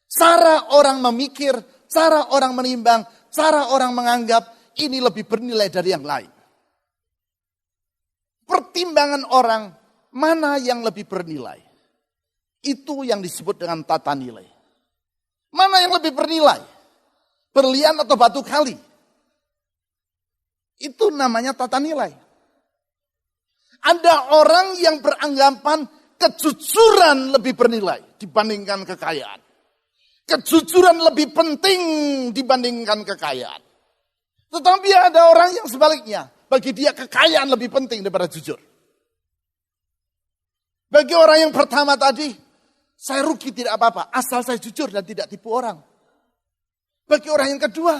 Cara orang memikir, cara orang menimbang, cara orang menganggap ini lebih bernilai dari yang lain. Pertimbangan orang mana yang lebih bernilai. Itu yang disebut dengan tata nilai. Mana yang lebih bernilai? Berlian atau batu kali? Itu namanya tata nilai. Ada orang yang beranggapan kejujuran lebih bernilai dibandingkan kekayaan. Kejujuran lebih penting dibandingkan kekayaan. Tetapi ada orang yang sebaliknya. Bagi dia kekayaan lebih penting daripada jujur. Bagi orang yang pertama tadi, saya rugi tidak apa-apa. Asal saya jujur dan tidak tipu orang. Bagi orang yang kedua,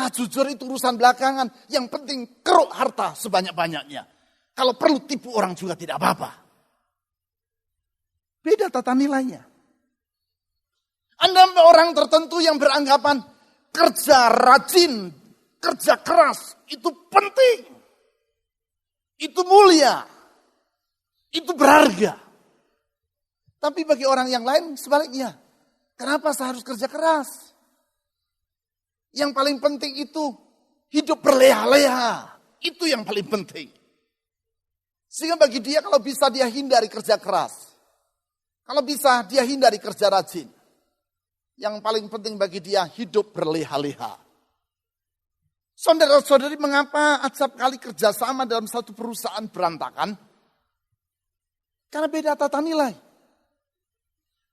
jujur itu urusan belakangan. Yang penting keruk harta sebanyak-banyaknya. Kalau perlu tipu orang juga tidak apa-apa. Beda tata nilainya. Ada orang tertentu yang beranggapan kerja rajin, kerja keras itu penting. Itu mulia. Itu berharga. Tapi bagi orang yang lain sebaliknya. Kenapa saya harus kerja keras? Yang paling penting itu hidup berleha-leha. Itu yang paling penting. Sehingga bagi dia kalau bisa dia hindari kerja keras. Kalau bisa dia hindari kerja rajin. Yang paling penting bagi dia hidup berleha-leha. Saudara-saudari, mengapa acap kali kerjasama dalam satu perusahaan berantakan? Karena beda tata nilai.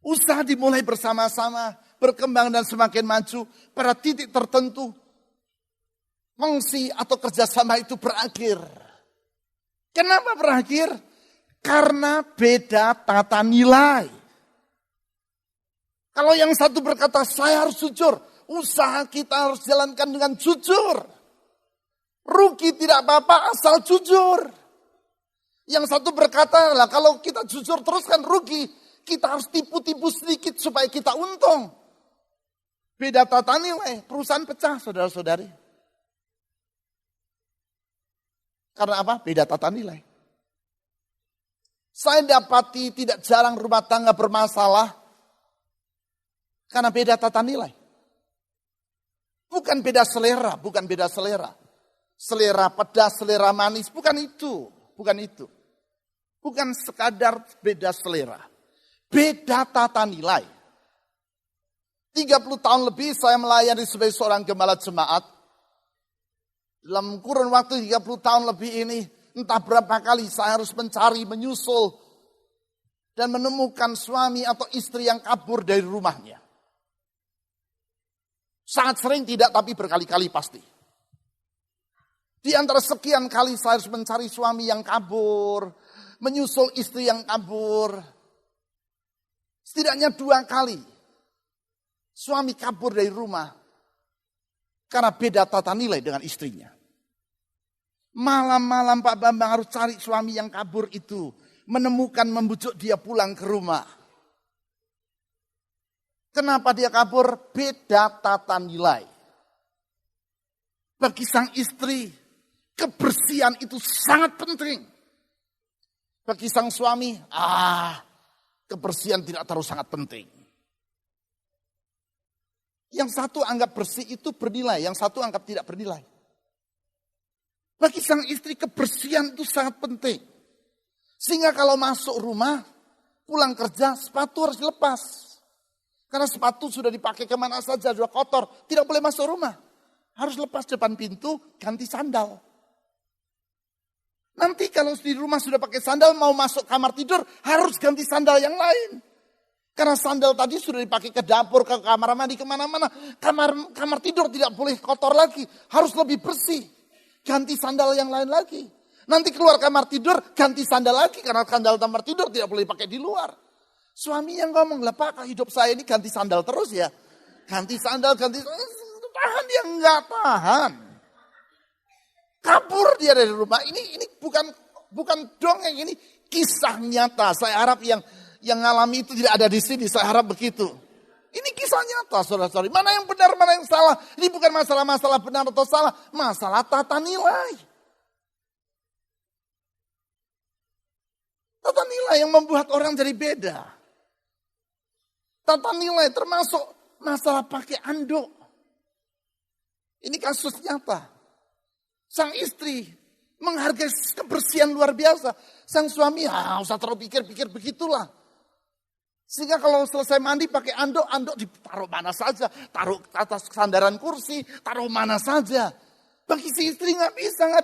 Usaha dimulai bersama-sama, berkembang dan semakin maju. Pada titik tertentu, fungsi atau kerjasama itu berakhir. Kenapa berakhir? Karena beda tata nilai. Kalau yang satu berkata, saya harus jujur. Usaha kita harus jalankan dengan jujur. Rugi tidak apa-apa asal jujur. Yang satu berkata, lah kalau kita jujur terus kan rugi. Kita harus tipu-tipu sedikit supaya kita untung. Beda tata nilai, perusahaan pecah saudara-saudari. Karena apa? Beda tata nilai. Saya dapati tidak jarang rumah tangga bermasalah karena beda tata nilai. Bukan beda selera, bukan beda selera. Selera pedas, selera manis, bukan itu. Bukan itu. Bukan sekadar beda selera. Beda tata nilai. 30 tahun lebih saya melayani sebagai seorang gembala jemaat. Dalam kurun waktu 30 tahun lebih ini, entah berapa kali saya harus mencari, menyusul, dan menemukan suami atau istri yang kabur dari rumahnya. Sangat sering tidak, tapi berkali-kali pasti. Di antara sekian kali saya harus mencari suami yang kabur, menyusul istri yang kabur. Setidaknya 2 kali suami kabur dari rumah karena beda tata nilai dengan istrinya. Malam-malam Pak Bambang harus cari suami yang kabur itu, menemukan, membujuk dia pulang ke rumah. Kenapa dia kabur? Beda tata nilai. Bagi sang istri, kebersihan itu sangat penting. Bagi sang suami, kebersihan tidak terlalu sangat penting. Yang satu anggap bersih itu bernilai, yang satu anggap tidak bernilai. Bagi sang istri kebersihan itu sangat penting. Sehingga kalau masuk rumah, pulang kerja, sepatu harus dilepas. Karena sepatu sudah dipakai kemana saja, sudah kotor, tidak boleh masuk rumah. Harus lepas depan pintu, ganti sandal. Nanti kalau di rumah sudah pakai sandal, mau masuk kamar tidur, harus ganti sandal yang lain. Karena sandal tadi sudah dipakai ke dapur, ke kamar mandi, kemana-mana. Kamar tidur tidak boleh kotor lagi, harus lebih bersih. Ganti sandal yang lain lagi. Nanti keluar kamar tidur, ganti sandal lagi, karena sandal kamar tidur tidak boleh pakai di luar. Suami yang ngomong, lah Pak, hidup saya ini ganti sandal terus ya. Ganti sandal, tahan dia enggak tahan. Kabur dia dari rumah. Ini bukan dongeng, ini kisah nyata. Saya harap yang ngalami itu tidak ada di sini, saya harap begitu. Ini kisah nyata, saudara-saudari. Mana yang benar, mana yang salah. Ini bukan masalah-masalah benar atau salah, masalah tata nilai. Tata nilai yang membuat orang jadi beda. Tata nilai termasuk masalah pakai anduk. Ini kasus nyata. Sang istri menghargai kebersihan luar biasa. Sang suami, usah terlalu pikir-pikir begitulah. Sehingga kalau selesai mandi pakai anduk ditaruh mana saja. Taruh atas sandaran kursi, taruh mana saja. Bagi si istri nggak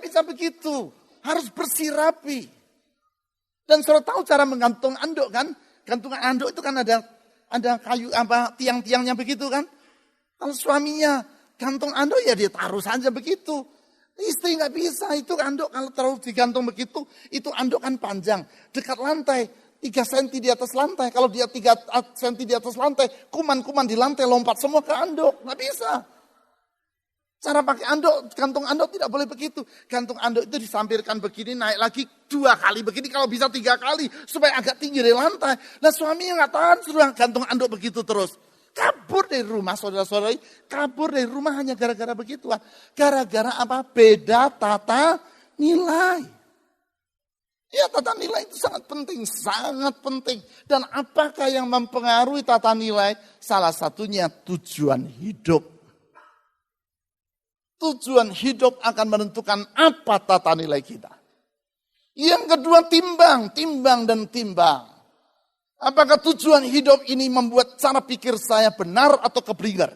bisa begitu. Harus bersih rapi. Dan saudara tahu cara menggantung anduk kan? Gantungan anduk itu kan ada kayu tiang-tiangnya begitu kan? Kalau suaminya gantung anduk ya dia taruh saja begitu. Istri nggak bisa, itu anduk kalau terlalu digantung begitu, itu anduk kan panjang, dekat lantai, 3 cm di atas lantai. Kalau dia 3 cm di atas lantai, kuman-kuman di lantai lompat semua ke anduk, nggak bisa. Cara pakai anduk, gantung anduk tidak boleh begitu. Gantung anduk itu disampirkan begini, naik lagi 2 kali begini, kalau bisa 3 kali, supaya agak tinggi dari lantai. Nah suaminya nggak tahan, sudah gantung anduk begitu terus. Kabur dari rumah, saudara-saudari. Kabur dari rumah hanya gara-gara begituan. Gara-gara apa? Beda tata nilai. Ya, tata nilai itu sangat penting, sangat penting. Dan apakah yang mempengaruhi tata nilai? Salah satunya tujuan hidup. Tujuan hidup akan menentukan apa tata nilai kita. Yang kedua, timbang dan timbang. Apakah tujuan hidup ini membuat cara pikir saya benar atau keblinger?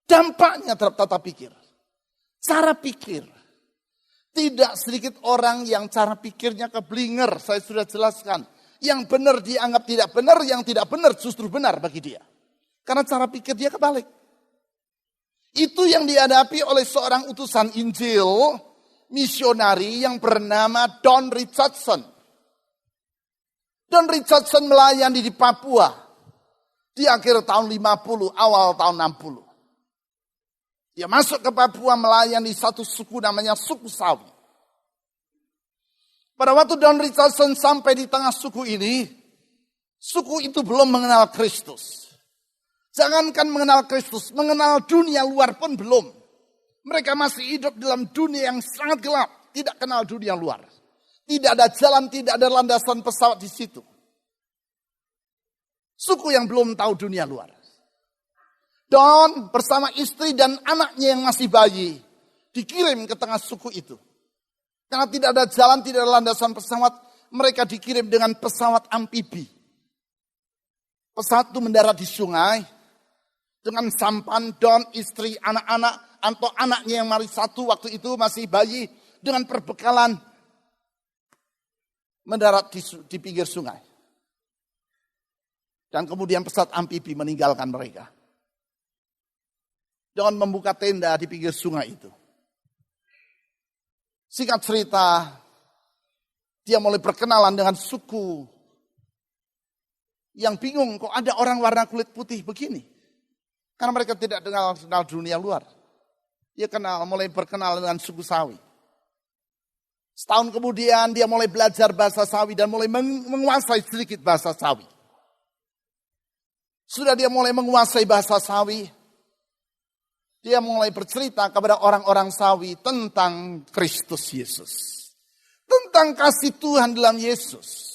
Dampaknya terhadap tata pikir. Cara pikir. Tidak sedikit orang yang cara pikirnya keblinger. Saya sudah jelaskan. Yang benar dianggap tidak benar, yang tidak benar justru benar bagi dia. Karena cara pikir dia kebalik. Itu yang dihadapi oleh seorang utusan Injil, misionari yang bernama Don Richardson. Don Richardson melayani di Papua di akhir tahun 50, awal tahun 60. Dia masuk ke Papua melayani satu suku namanya suku Sawi. Pada waktu Don Richardson sampai di tengah suku ini, suku itu belum mengenal Kristus. Jangankan mengenal Kristus, mengenal dunia luar pun belum. Mereka masih hidup dalam dunia yang sangat gelap, tidak kenal dunia luar. Tidak ada jalan, tidak ada landasan pesawat di situ. Suku yang belum tahu dunia luar. Don bersama istri dan anaknya yang masih bayi dikirim ke tengah suku itu. Karena tidak ada jalan, tidak ada landasan pesawat, mereka dikirim dengan pesawat amfibi. Pesawat itu mendarat di sungai dengan sampan Don, istri, anak-anak, atau anaknya yang masih satu waktu itu masih bayi dengan perbekalan mendarat di pinggir sungai. Dan kemudian pesawat amfibi meninggalkan mereka. Don membuka tenda di pinggir sungai itu. Singkat cerita, dia mulai berkenalan dengan suku yang bingung kok ada orang warna kulit putih begini. Karena mereka tidak kenal dunia luar. Dia mulai berkenalan dengan suku Sawi. Setahun kemudian dia mulai belajar bahasa Sawi dan mulai menguasai sedikit bahasa Sawi. Sudah dia mulai menguasai bahasa Sawi, dia mulai bercerita kepada orang-orang Sawi tentang Kristus Yesus. Tentang kasih Tuhan dalam Yesus.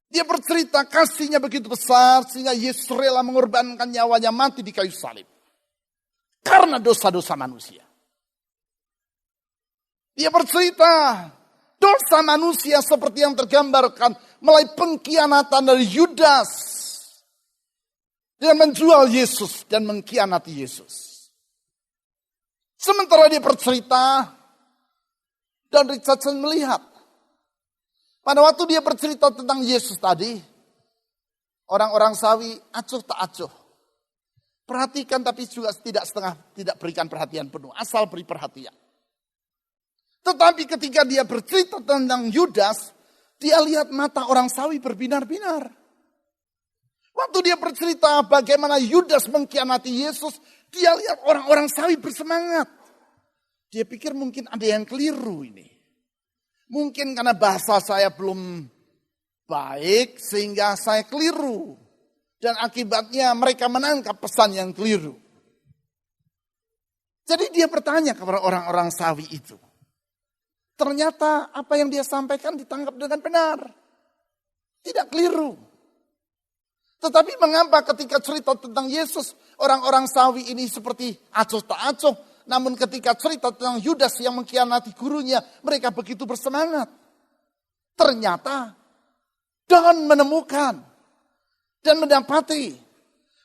Dia bercerita kasihnya begitu besar sehingga Yesus rela mengorbankan nyawanya mati di kayu salib. Karena dosa-dosa manusia. Dia bercerita dosa manusia seperti yang tergambarkan melalui pengkhianatan dari Yudas. Dengan menjual Yesus dan mengkhianati Yesus. Sementara dia bercerita, dan Richardson melihat. Pada waktu dia bercerita tentang Yesus tadi, orang-orang Sawi acuh tak acuh. Perhatikan tapi juga tidak berikan perhatian penuh, asal beri perhatian. Tetapi ketika dia bercerita tentang Yudas, dia lihat mata orang Sawi berbinar-binar. Waktu dia bercerita bagaimana Yudas mengkhianati Yesus, dia lihat orang-orang Sawi bersemangat. Dia pikir mungkin ada yang keliru ini. Mungkin karena bahasa saya belum baik sehingga saya keliru. Dan akibatnya mereka menangkap pesan yang keliru. Jadi dia bertanya kepada orang-orang Sawi itu. Ternyata apa yang dia sampaikan ditangkap dengan benar. Tidak keliru. Tetapi mengapa ketika cerita tentang Yesus, orang-orang Sawi ini seperti acuh tak acuh. Namun ketika cerita tentang Yudas yang mengkhianati gurunya, mereka begitu bersemangat. Ternyata Don menemukan dan mendapati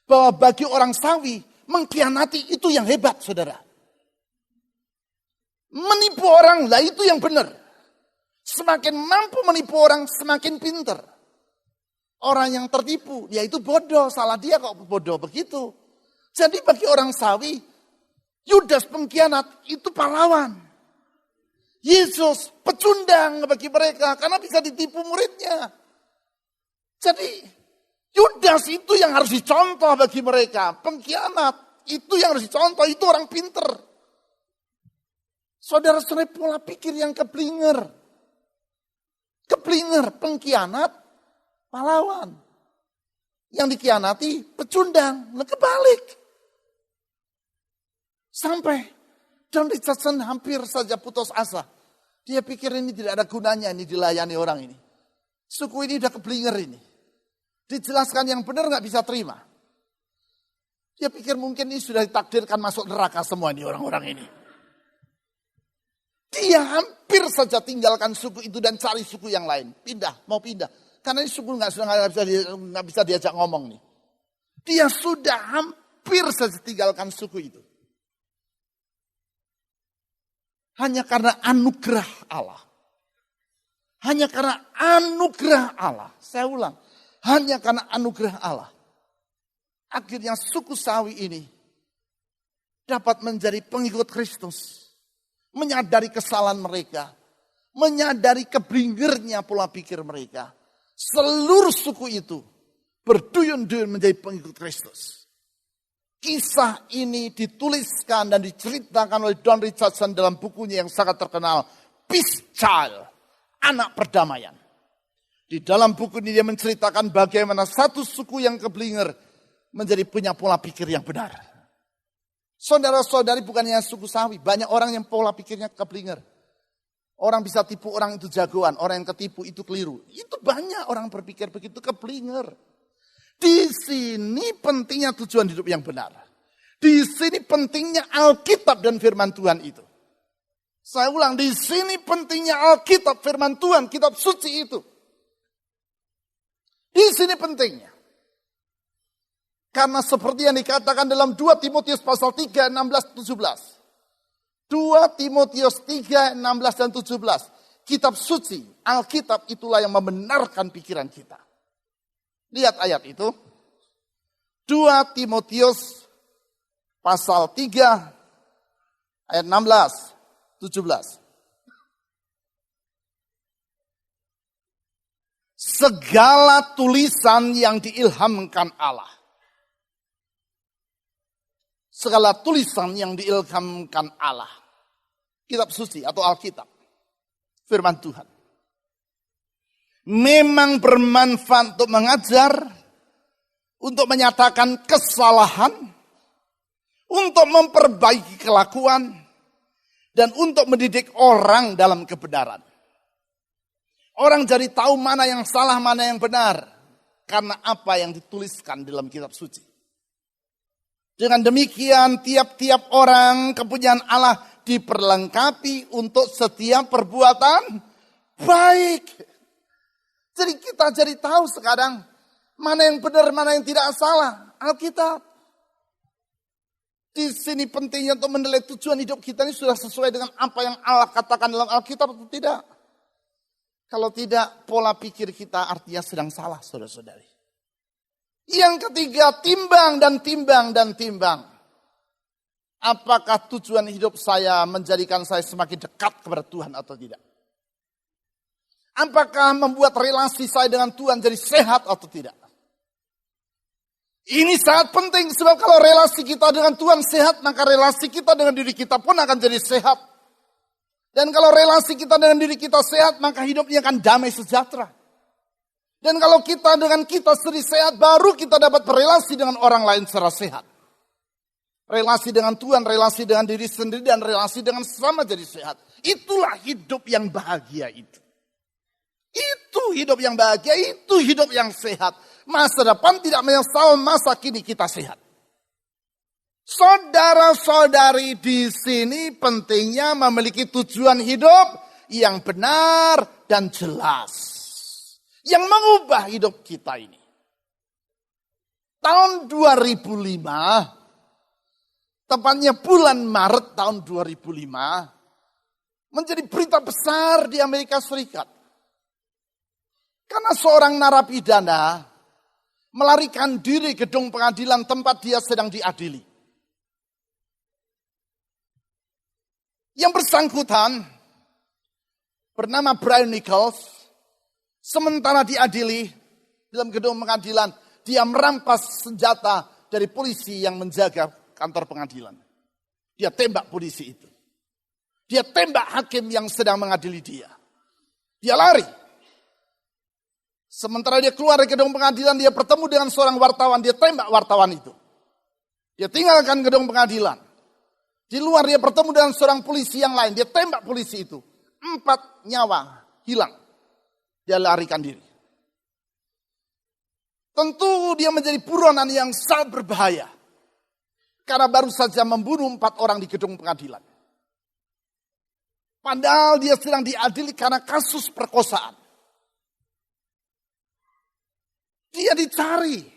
bahwa bagi orang Sawi, mengkhianati itu yang hebat, saudara. Menipu orang, lah itu yang benar. Semakin mampu menipu orang, semakin pintar. Orang yang tertipu, dia itu bodoh, salah dia kok bodoh begitu. Jadi bagi orang Sawi, Yudas pengkhianat itu pahlawan. Yesus pecundang bagi mereka karena bisa ditipu muridnya. Jadi Yudas itu yang harus dicontoh bagi mereka. Pengkhianat itu yang harus dicontoh, itu orang pinter. Saudara-saudara pola pikir yang keblinger. Keblinger, pengkhianat, pahlawan. Yang dikhianati pecundang. Kebalik. Sampai John Richardson hampir saja putus asa. Dia pikir ini tidak ada gunanya ini dilayani orang ini. Suku ini udah keblinger ini. Dijelaskan yang benar gak bisa terima. Dia pikir mungkin ini sudah ditakdirkan masuk neraka semua ini orang-orang ini. Dia hampir saja tinggalkan suku itu dan cari suku yang lain. Mau pindah. Karena ini suku nggak bisa diajak ngomong nih. Dia sudah hampir saja tinggalkan suku itu. Hanya karena anugerah Allah. Hanya karena anugerah Allah. Saya ulang. Hanya karena anugerah Allah. Akhirnya suku Sawi ini dapat menjadi pengikut Kristus. Menyadari kesalahan mereka. Menyadari keblingernya pola pikir mereka. Seluruh suku itu berduyun-duyun menjadi pengikut Kristus. Kisah ini dituliskan dan diceritakan oleh Don Richardson dalam bukunya yang sangat terkenal. Peace Child, Anak Perdamaian. Di dalam buku ini dia menceritakan bagaimana satu suku yang keblinger menjadi punya pola pikir yang benar. Saudara-saudari bukannya suku Sawi, banyak orang yang pola pikirnya keblinger. Orang bisa tipu orang itu jagoan, orang yang ketipu itu keliru. Itu banyak orang berpikir begitu, keblinger. Di sini pentingnya tujuan hidup yang benar. Di sini pentingnya Alkitab dan firman Tuhan itu. Saya ulang, di sini pentingnya Alkitab, firman Tuhan, kitab suci itu. Di sini pentingnya. Karena seperti yang dikatakan dalam 2 Timotius pasal 3, 16, 17. 2 Timotius 3, 16, dan 17. Kitab suci, Alkitab itulah yang membenarkan pikiran kita. Lihat ayat itu. 2 Timotius pasal 3, ayat 16, 17. Segala tulisan yang diilhamkan Allah. Segala tulisan yang diilhamkan Allah. Kitab suci atau Alkitab. Firman Tuhan. Memang bermanfaat untuk mengajar. Untuk menyatakan kesalahan. Untuk memperbaiki kelakuan. Dan untuk mendidik orang dalam kebenaran. Orang jadi tahu mana yang salah, mana yang benar. Karena apa yang dituliskan dalam kitab suci. Dengan demikian tiap-tiap orang kepunyaan Allah diperlengkapi untuk setiap perbuatan baik. Jadi kita jadi tahu sekarang mana yang benar, mana yang tidak salah. Alkitab. Di sini pentingnya untuk menilai tujuan hidup kita ini sudah sesuai dengan apa yang Allah katakan dalam Alkitab atau tidak. Kalau tidak, pola pikir kita artinya sedang salah, saudara-saudari. Yang ketiga, timbang dan timbang dan timbang. Apakah tujuan hidup saya menjadikan saya semakin dekat kepada Tuhan atau tidak? Apakah membuat relasi saya dengan Tuhan jadi sehat atau tidak? Ini sangat penting, sebab kalau relasi kita dengan Tuhan sehat, maka relasi kita dengan diri kita pun akan jadi sehat. Dan kalau relasi kita dengan diri kita sehat, maka hidupnya akan damai sejahtera. Dan kalau kita dengan kita sendiri sehat, baru kita dapat berelasi dengan orang lain secara sehat. Relasi dengan Tuhan, relasi dengan diri sendiri, dan relasi dengan sesama jadi sehat. Itulah hidup yang bahagia itu. Itu hidup yang bahagia, itu hidup yang sehat. Masa depan tidak menyesal, masa kini kita sehat. Saudara-saudari di sini pentingnya memiliki tujuan hidup yang benar dan jelas. Yang mengubah hidup kita ini. Tahun 2005, tepatnya bulan Maret tahun 2005, menjadi berita besar di Amerika Serikat. Karena seorang narapidana melarikan diri gedung pengadilan tempat dia sedang diadili. Yang bersangkutan bernama Brian Nichols, sementara diadili dalam gedung pengadilan, dia merampas senjata dari polisi yang menjaga kantor pengadilan. Dia tembak polisi itu. Dia tembak hakim yang sedang mengadili dia. Dia lari. Sementara dia keluar dari gedung pengadilan, dia bertemu dengan seorang wartawan, dia tembak wartawan itu. Dia tinggalkan gedung pengadilan. Di luar dia bertemu dengan seorang polisi yang lain, dia tembak polisi itu. 4 nyawa hilang. Dia larikan diri. Tentu dia menjadi buronan yang sangat berbahaya. Karena baru saja membunuh 4 orang di gedung pengadilan. Padahal dia sedang diadili karena kasus perkosaan. Dia dicari.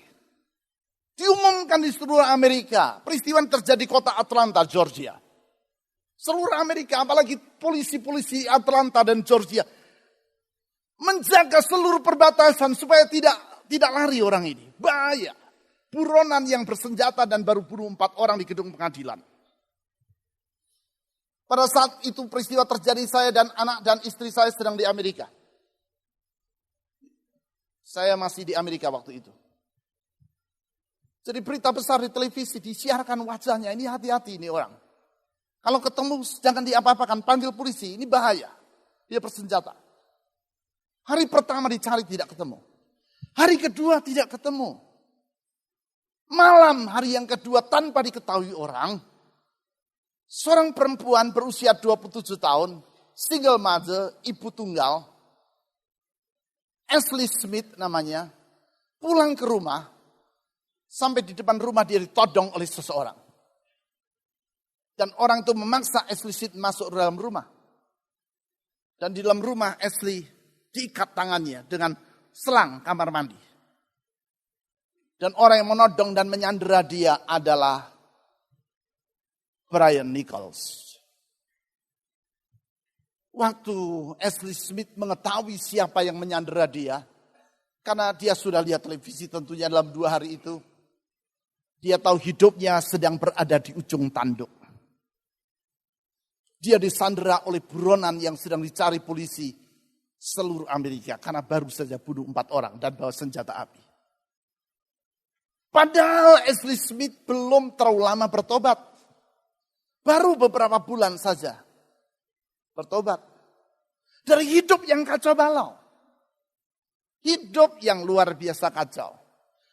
Diumumkan di seluruh Amerika. Peristiwa yang terjadi di kota Atlanta, Georgia. Seluruh Amerika, apalagi polisi-polisi Atlanta dan Georgia. Menjaga seluruh perbatasan supaya tidak lari orang ini. Bahaya. Buronan yang bersenjata dan baru bunuh 4 orang di gedung pengadilan. Pada saat itu peristiwa terjadi, saya dan anak dan istri saya sedang di Amerika. Saya masih di Amerika waktu itu. Jadi berita besar di televisi disiarkan wajahnya. Ini hati-hati ini orang. Kalau ketemu jangan diapa-apakan, panggil polisi. Ini bahaya. Dia bersenjata. Hari pertama dicari tidak ketemu. Hari kedua tidak ketemu. Malam hari yang kedua tanpa diketahui orang. Seorang perempuan berusia 27 tahun. Single mother, ibu tunggal. Ashley Smith namanya, pulang ke rumah, sampai di depan rumah dia ditodong oleh seseorang. Dan orang itu memaksa Ashley Smith masuk ke dalam rumah. Dan di dalam rumah Ashley diikat tangannya dengan selang kamar mandi. Dan orang yang menodong dan menyandera dia adalah Brian Nichols. Waktu Ashley Smith mengetahui siapa yang menyandera dia, karena dia sudah lihat televisi tentunya dalam 2 hari itu, dia tahu hidupnya sedang berada di ujung tanduk. Dia disandera oleh buronan yang sedang dicari polisi seluruh Amerika, karena baru saja bunuh 4 orang dan bawa senjata api. Padahal Ashley Smith belum terlalu lama bertobat. Baru beberapa bulan saja bertobat. Dari hidup yang kacau balau. Hidup yang luar biasa kacau.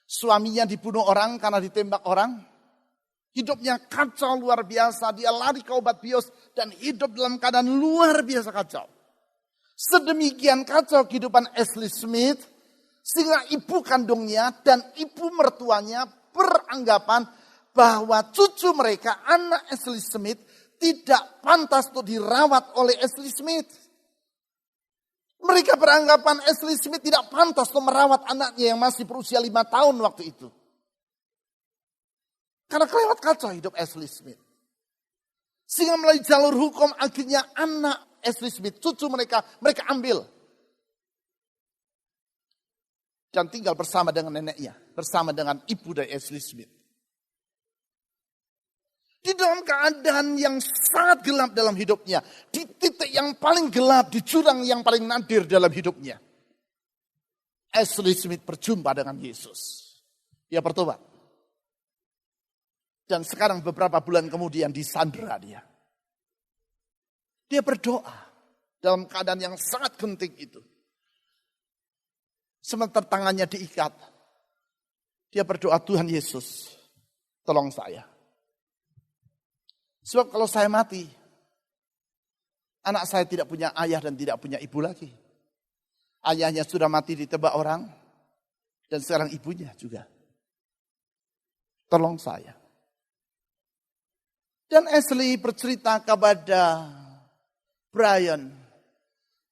Suaminya dibunuh orang karena ditembak orang. Hidupnya kacau luar biasa. Dia lari ke obat bios dan hidup dalam keadaan luar biasa kacau. Sedemikian kacau kehidupan Ashley Smith. Sehingga ibu kandungnya dan ibu mertuanya beranggapan bahwa cucu mereka, anak Ashley Smith, tidak pantas untuk dirawat oleh Ashley Smith. Mereka beranggapan Ashley Smith tidak pantas untuk merawat anaknya yang masih berusia 5 tahun waktu itu. Karena kelewat kacau hidup Ashley Smith. Sehingga melalui jalur hukum akhirnya anak Ashley Smith, cucu mereka ambil. Dan tinggal bersama dengan neneknya, bersama dengan ibu dari Ashley Smith. Di dalam keadaan yang sangat gelap dalam hidupnya. Di titik yang paling gelap, di jurang yang paling nadir dalam hidupnya. Ashley Smith berjumpa dengan Yesus. Dia bertobat. Dan sekarang beberapa bulan kemudian disandera dia. Dia berdoa dalam keadaan yang sangat genting itu. Sementara tangannya diikat. Dia berdoa, Tuhan Yesus, tolong saya. Sebab kalau saya mati, anak saya tidak punya ayah dan tidak punya ibu lagi. Ayahnya sudah mati ditebak orang, dan sekarang ibunya juga. Tolong saya. Dan Ashley bercerita kepada Brian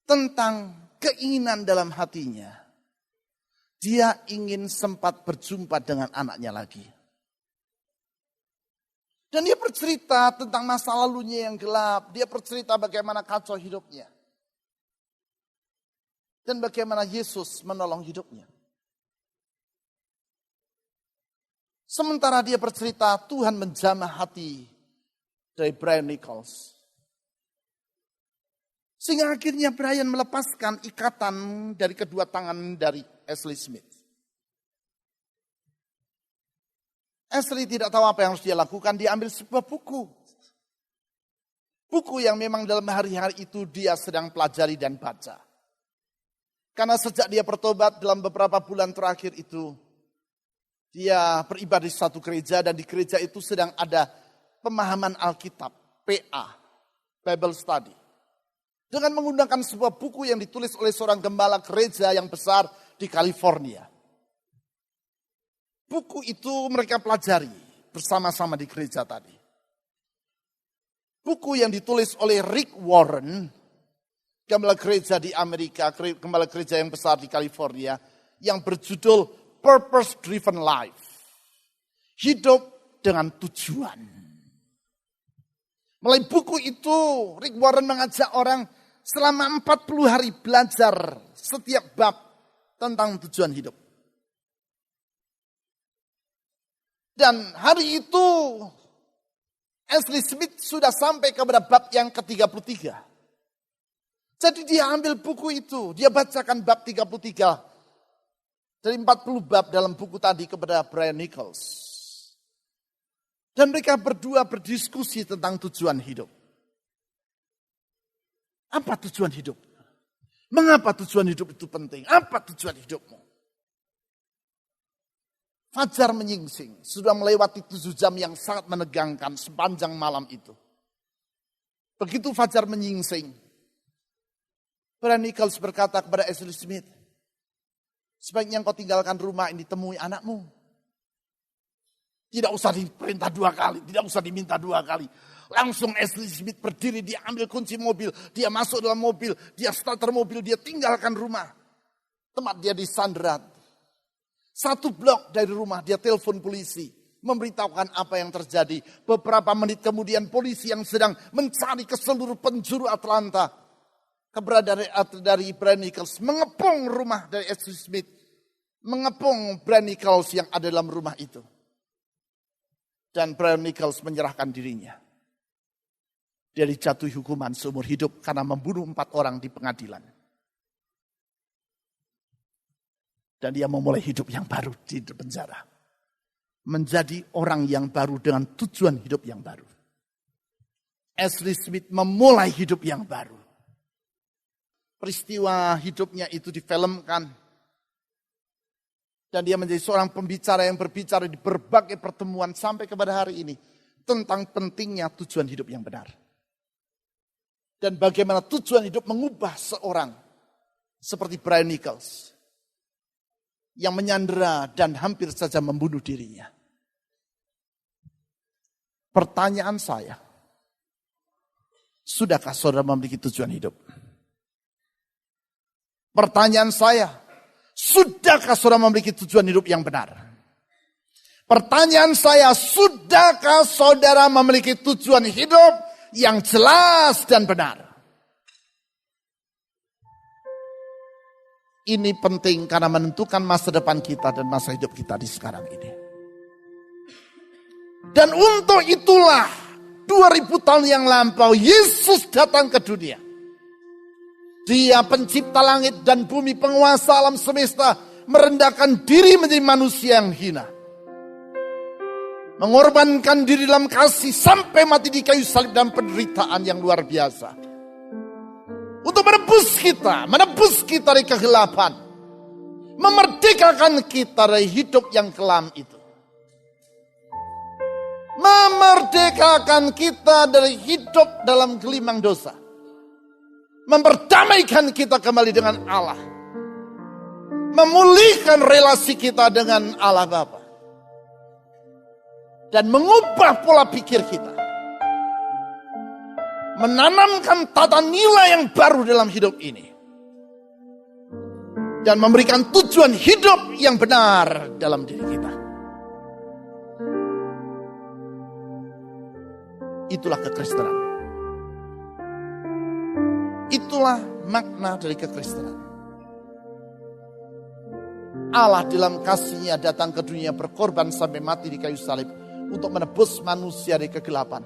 tentang keinginan dalam hatinya. Dia ingin sempat berjumpa dengan anaknya lagi. Dan dia bercerita tentang masa lalunya yang gelap. Dia bercerita bagaimana kacau hidupnya. Dan bagaimana Yesus menolong hidupnya. Sementara dia bercerita, Tuhan menjamah hati dari Brian Nichols. Sehingga akhirnya Brian melepaskan ikatan dari kedua tangan dari Ashley Smith. Ashley tidak tahu apa yang harus dia lakukan. Dia ambil sebuah buku. Buku yang memang dalam hari-hari itu dia sedang pelajari dan baca. Karena sejak dia bertobat dalam beberapa bulan terakhir itu, dia beribadah di satu gereja dan di gereja itu sedang ada pemahaman Alkitab, PA, Bible Study. Dengan menggunakan sebuah buku yang ditulis oleh seorang gembala gereja yang besar di California. Buku itu mereka pelajari bersama-sama di gereja tadi. Buku yang ditulis oleh Rick Warren, gembala gereja di Amerika, gembala gereja yang besar di California, yang berjudul Purpose Driven Life. Hidup dengan tujuan. Melalui buku itu, Rick Warren mengajak orang selama 40 hari belajar setiap bab tentang tujuan hidup. Dan hari itu, Ashley Smith sudah sampai kepada bab yang ke-33. Jadi dia ambil buku itu, dia bacakan bab 33 dari 40 bab dalam buku tadi kepada Brian Nichols. Dan mereka berdua berdiskusi tentang tujuan hidup. Apa tujuan hidup? Mengapa tujuan hidup itu penting? Apa tujuan hidupmu? Fajar menyingsing, sudah melewati 7 jam yang sangat menegangkan sepanjang malam itu. Begitu fajar menyingsing, Brian Nichols berkata kepada Ashley Smith, sebaiknya engkau tinggalkan rumah ini, temui anakmu. Tidak usah diperintah 2 kali, tidak usah diminta 2 kali. Langsung Ashley Smith berdiri, dia ambil kunci mobil, dia masuk dalam mobil, dia starter mobil, dia tinggalkan rumah. Tempat dia disandera. 1 blok dari rumah dia telepon polisi, memberitahukan apa yang terjadi. Beberapa menit kemudian polisi yang sedang mencari ke seluruh penjuru Atlanta, keberadaan dari Brian Nichols, mengepung rumah dari Ashley Smith, mengepung Brian Nichols yang ada dalam rumah itu. Dan Brian Nichols menyerahkan dirinya. Dia dijatuhi hukuman seumur hidup karena membunuh 4 orang di pengadilan. Dan dia memulai hidup yang baru di penjara. Menjadi orang yang baru dengan tujuan hidup yang baru. Ashley Smith memulai hidup yang baru. Peristiwa hidupnya itu difilmkan. Dan dia menjadi seorang pembicara yang berbicara di berbagai pertemuan sampai kepada hari ini. Tentang pentingnya tujuan hidup yang benar. Dan bagaimana tujuan hidup mengubah seorang seperti Brian Nichols. Yang menyandera dan hampir saja membunuh dirinya. Pertanyaan saya, sudahkah saudara memiliki tujuan hidup? Pertanyaan saya, sudahkah saudara memiliki tujuan hidup yang benar? Pertanyaan saya, sudahkah saudara memiliki tujuan hidup yang jelas dan benar? Ini penting karena menentukan masa depan kita dan masa hidup kita di sekarang ini. Dan untuk itulah 2000 tahun yang lampau Yesus datang ke dunia. Dia pencipta langit dan bumi, penguasa alam semesta, merendahkan diri menjadi manusia yang hina. Mengorbankan diri dalam kasih sampai mati di kayu salib dan penderitaan yang luar biasa. Untuk menebus kita dari kegelapan. Memerdekakan kita dari hidup yang kelam itu. Memerdekakan kita dari hidup dalam gelimang dosa. Memperdamaikan kita kembali dengan Allah. Memulihkan relasi kita dengan Allah Bapa. Dan mengubah pola pikir kita. Menanamkan tata nilai yang baru dalam hidup ini. Dan memberikan tujuan hidup yang benar dalam diri kita. Itulah kekristenan. Itulah makna dari kekristenan. Allah dalam kasih-Nya datang ke dunia berkorban sampai mati di kayu salib. Untuk menebus manusia dari kegelapan.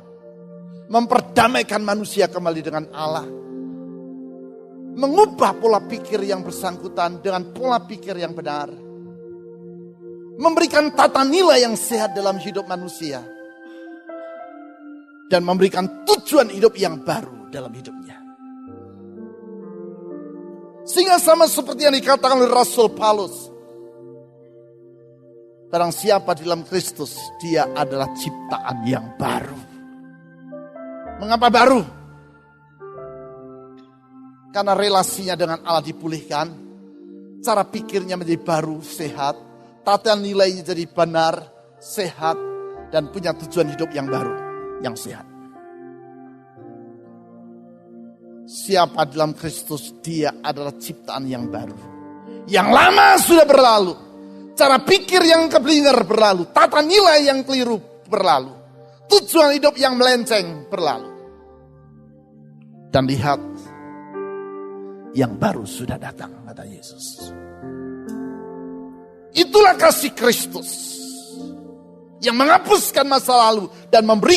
Memperdamaikan manusia kembali dengan Allah. Mengubah pola pikir yang bersangkutan dengan pola pikir yang benar. Memberikan tata nilai yang sehat dalam hidup manusia. Dan memberikan tujuan hidup yang baru dalam hidupnya. Sehingga sama seperti yang dikatakan oleh Rasul Paulus. Barang siapa di dalam Kristus, dia adalah ciptaan yang baru. Mengapa baru? Karena relasinya dengan Allah dipulihkan. Cara pikirnya menjadi baru, sehat. Tata nilainya jadi benar, sehat. Dan punya tujuan hidup yang baru, yang sehat. Siapa dalam Kristus, dia adalah ciptaan yang baru. Yang lama sudah berlalu. Cara pikir yang keblinger berlalu. Tata nilai yang keliru berlalu. Tujuan hidup yang melenceng berlalu. Dan lihat, yang baru sudah datang, kata Yesus. Itulah kasih Kristus. Yang menghapuskan masa lalu dan memberi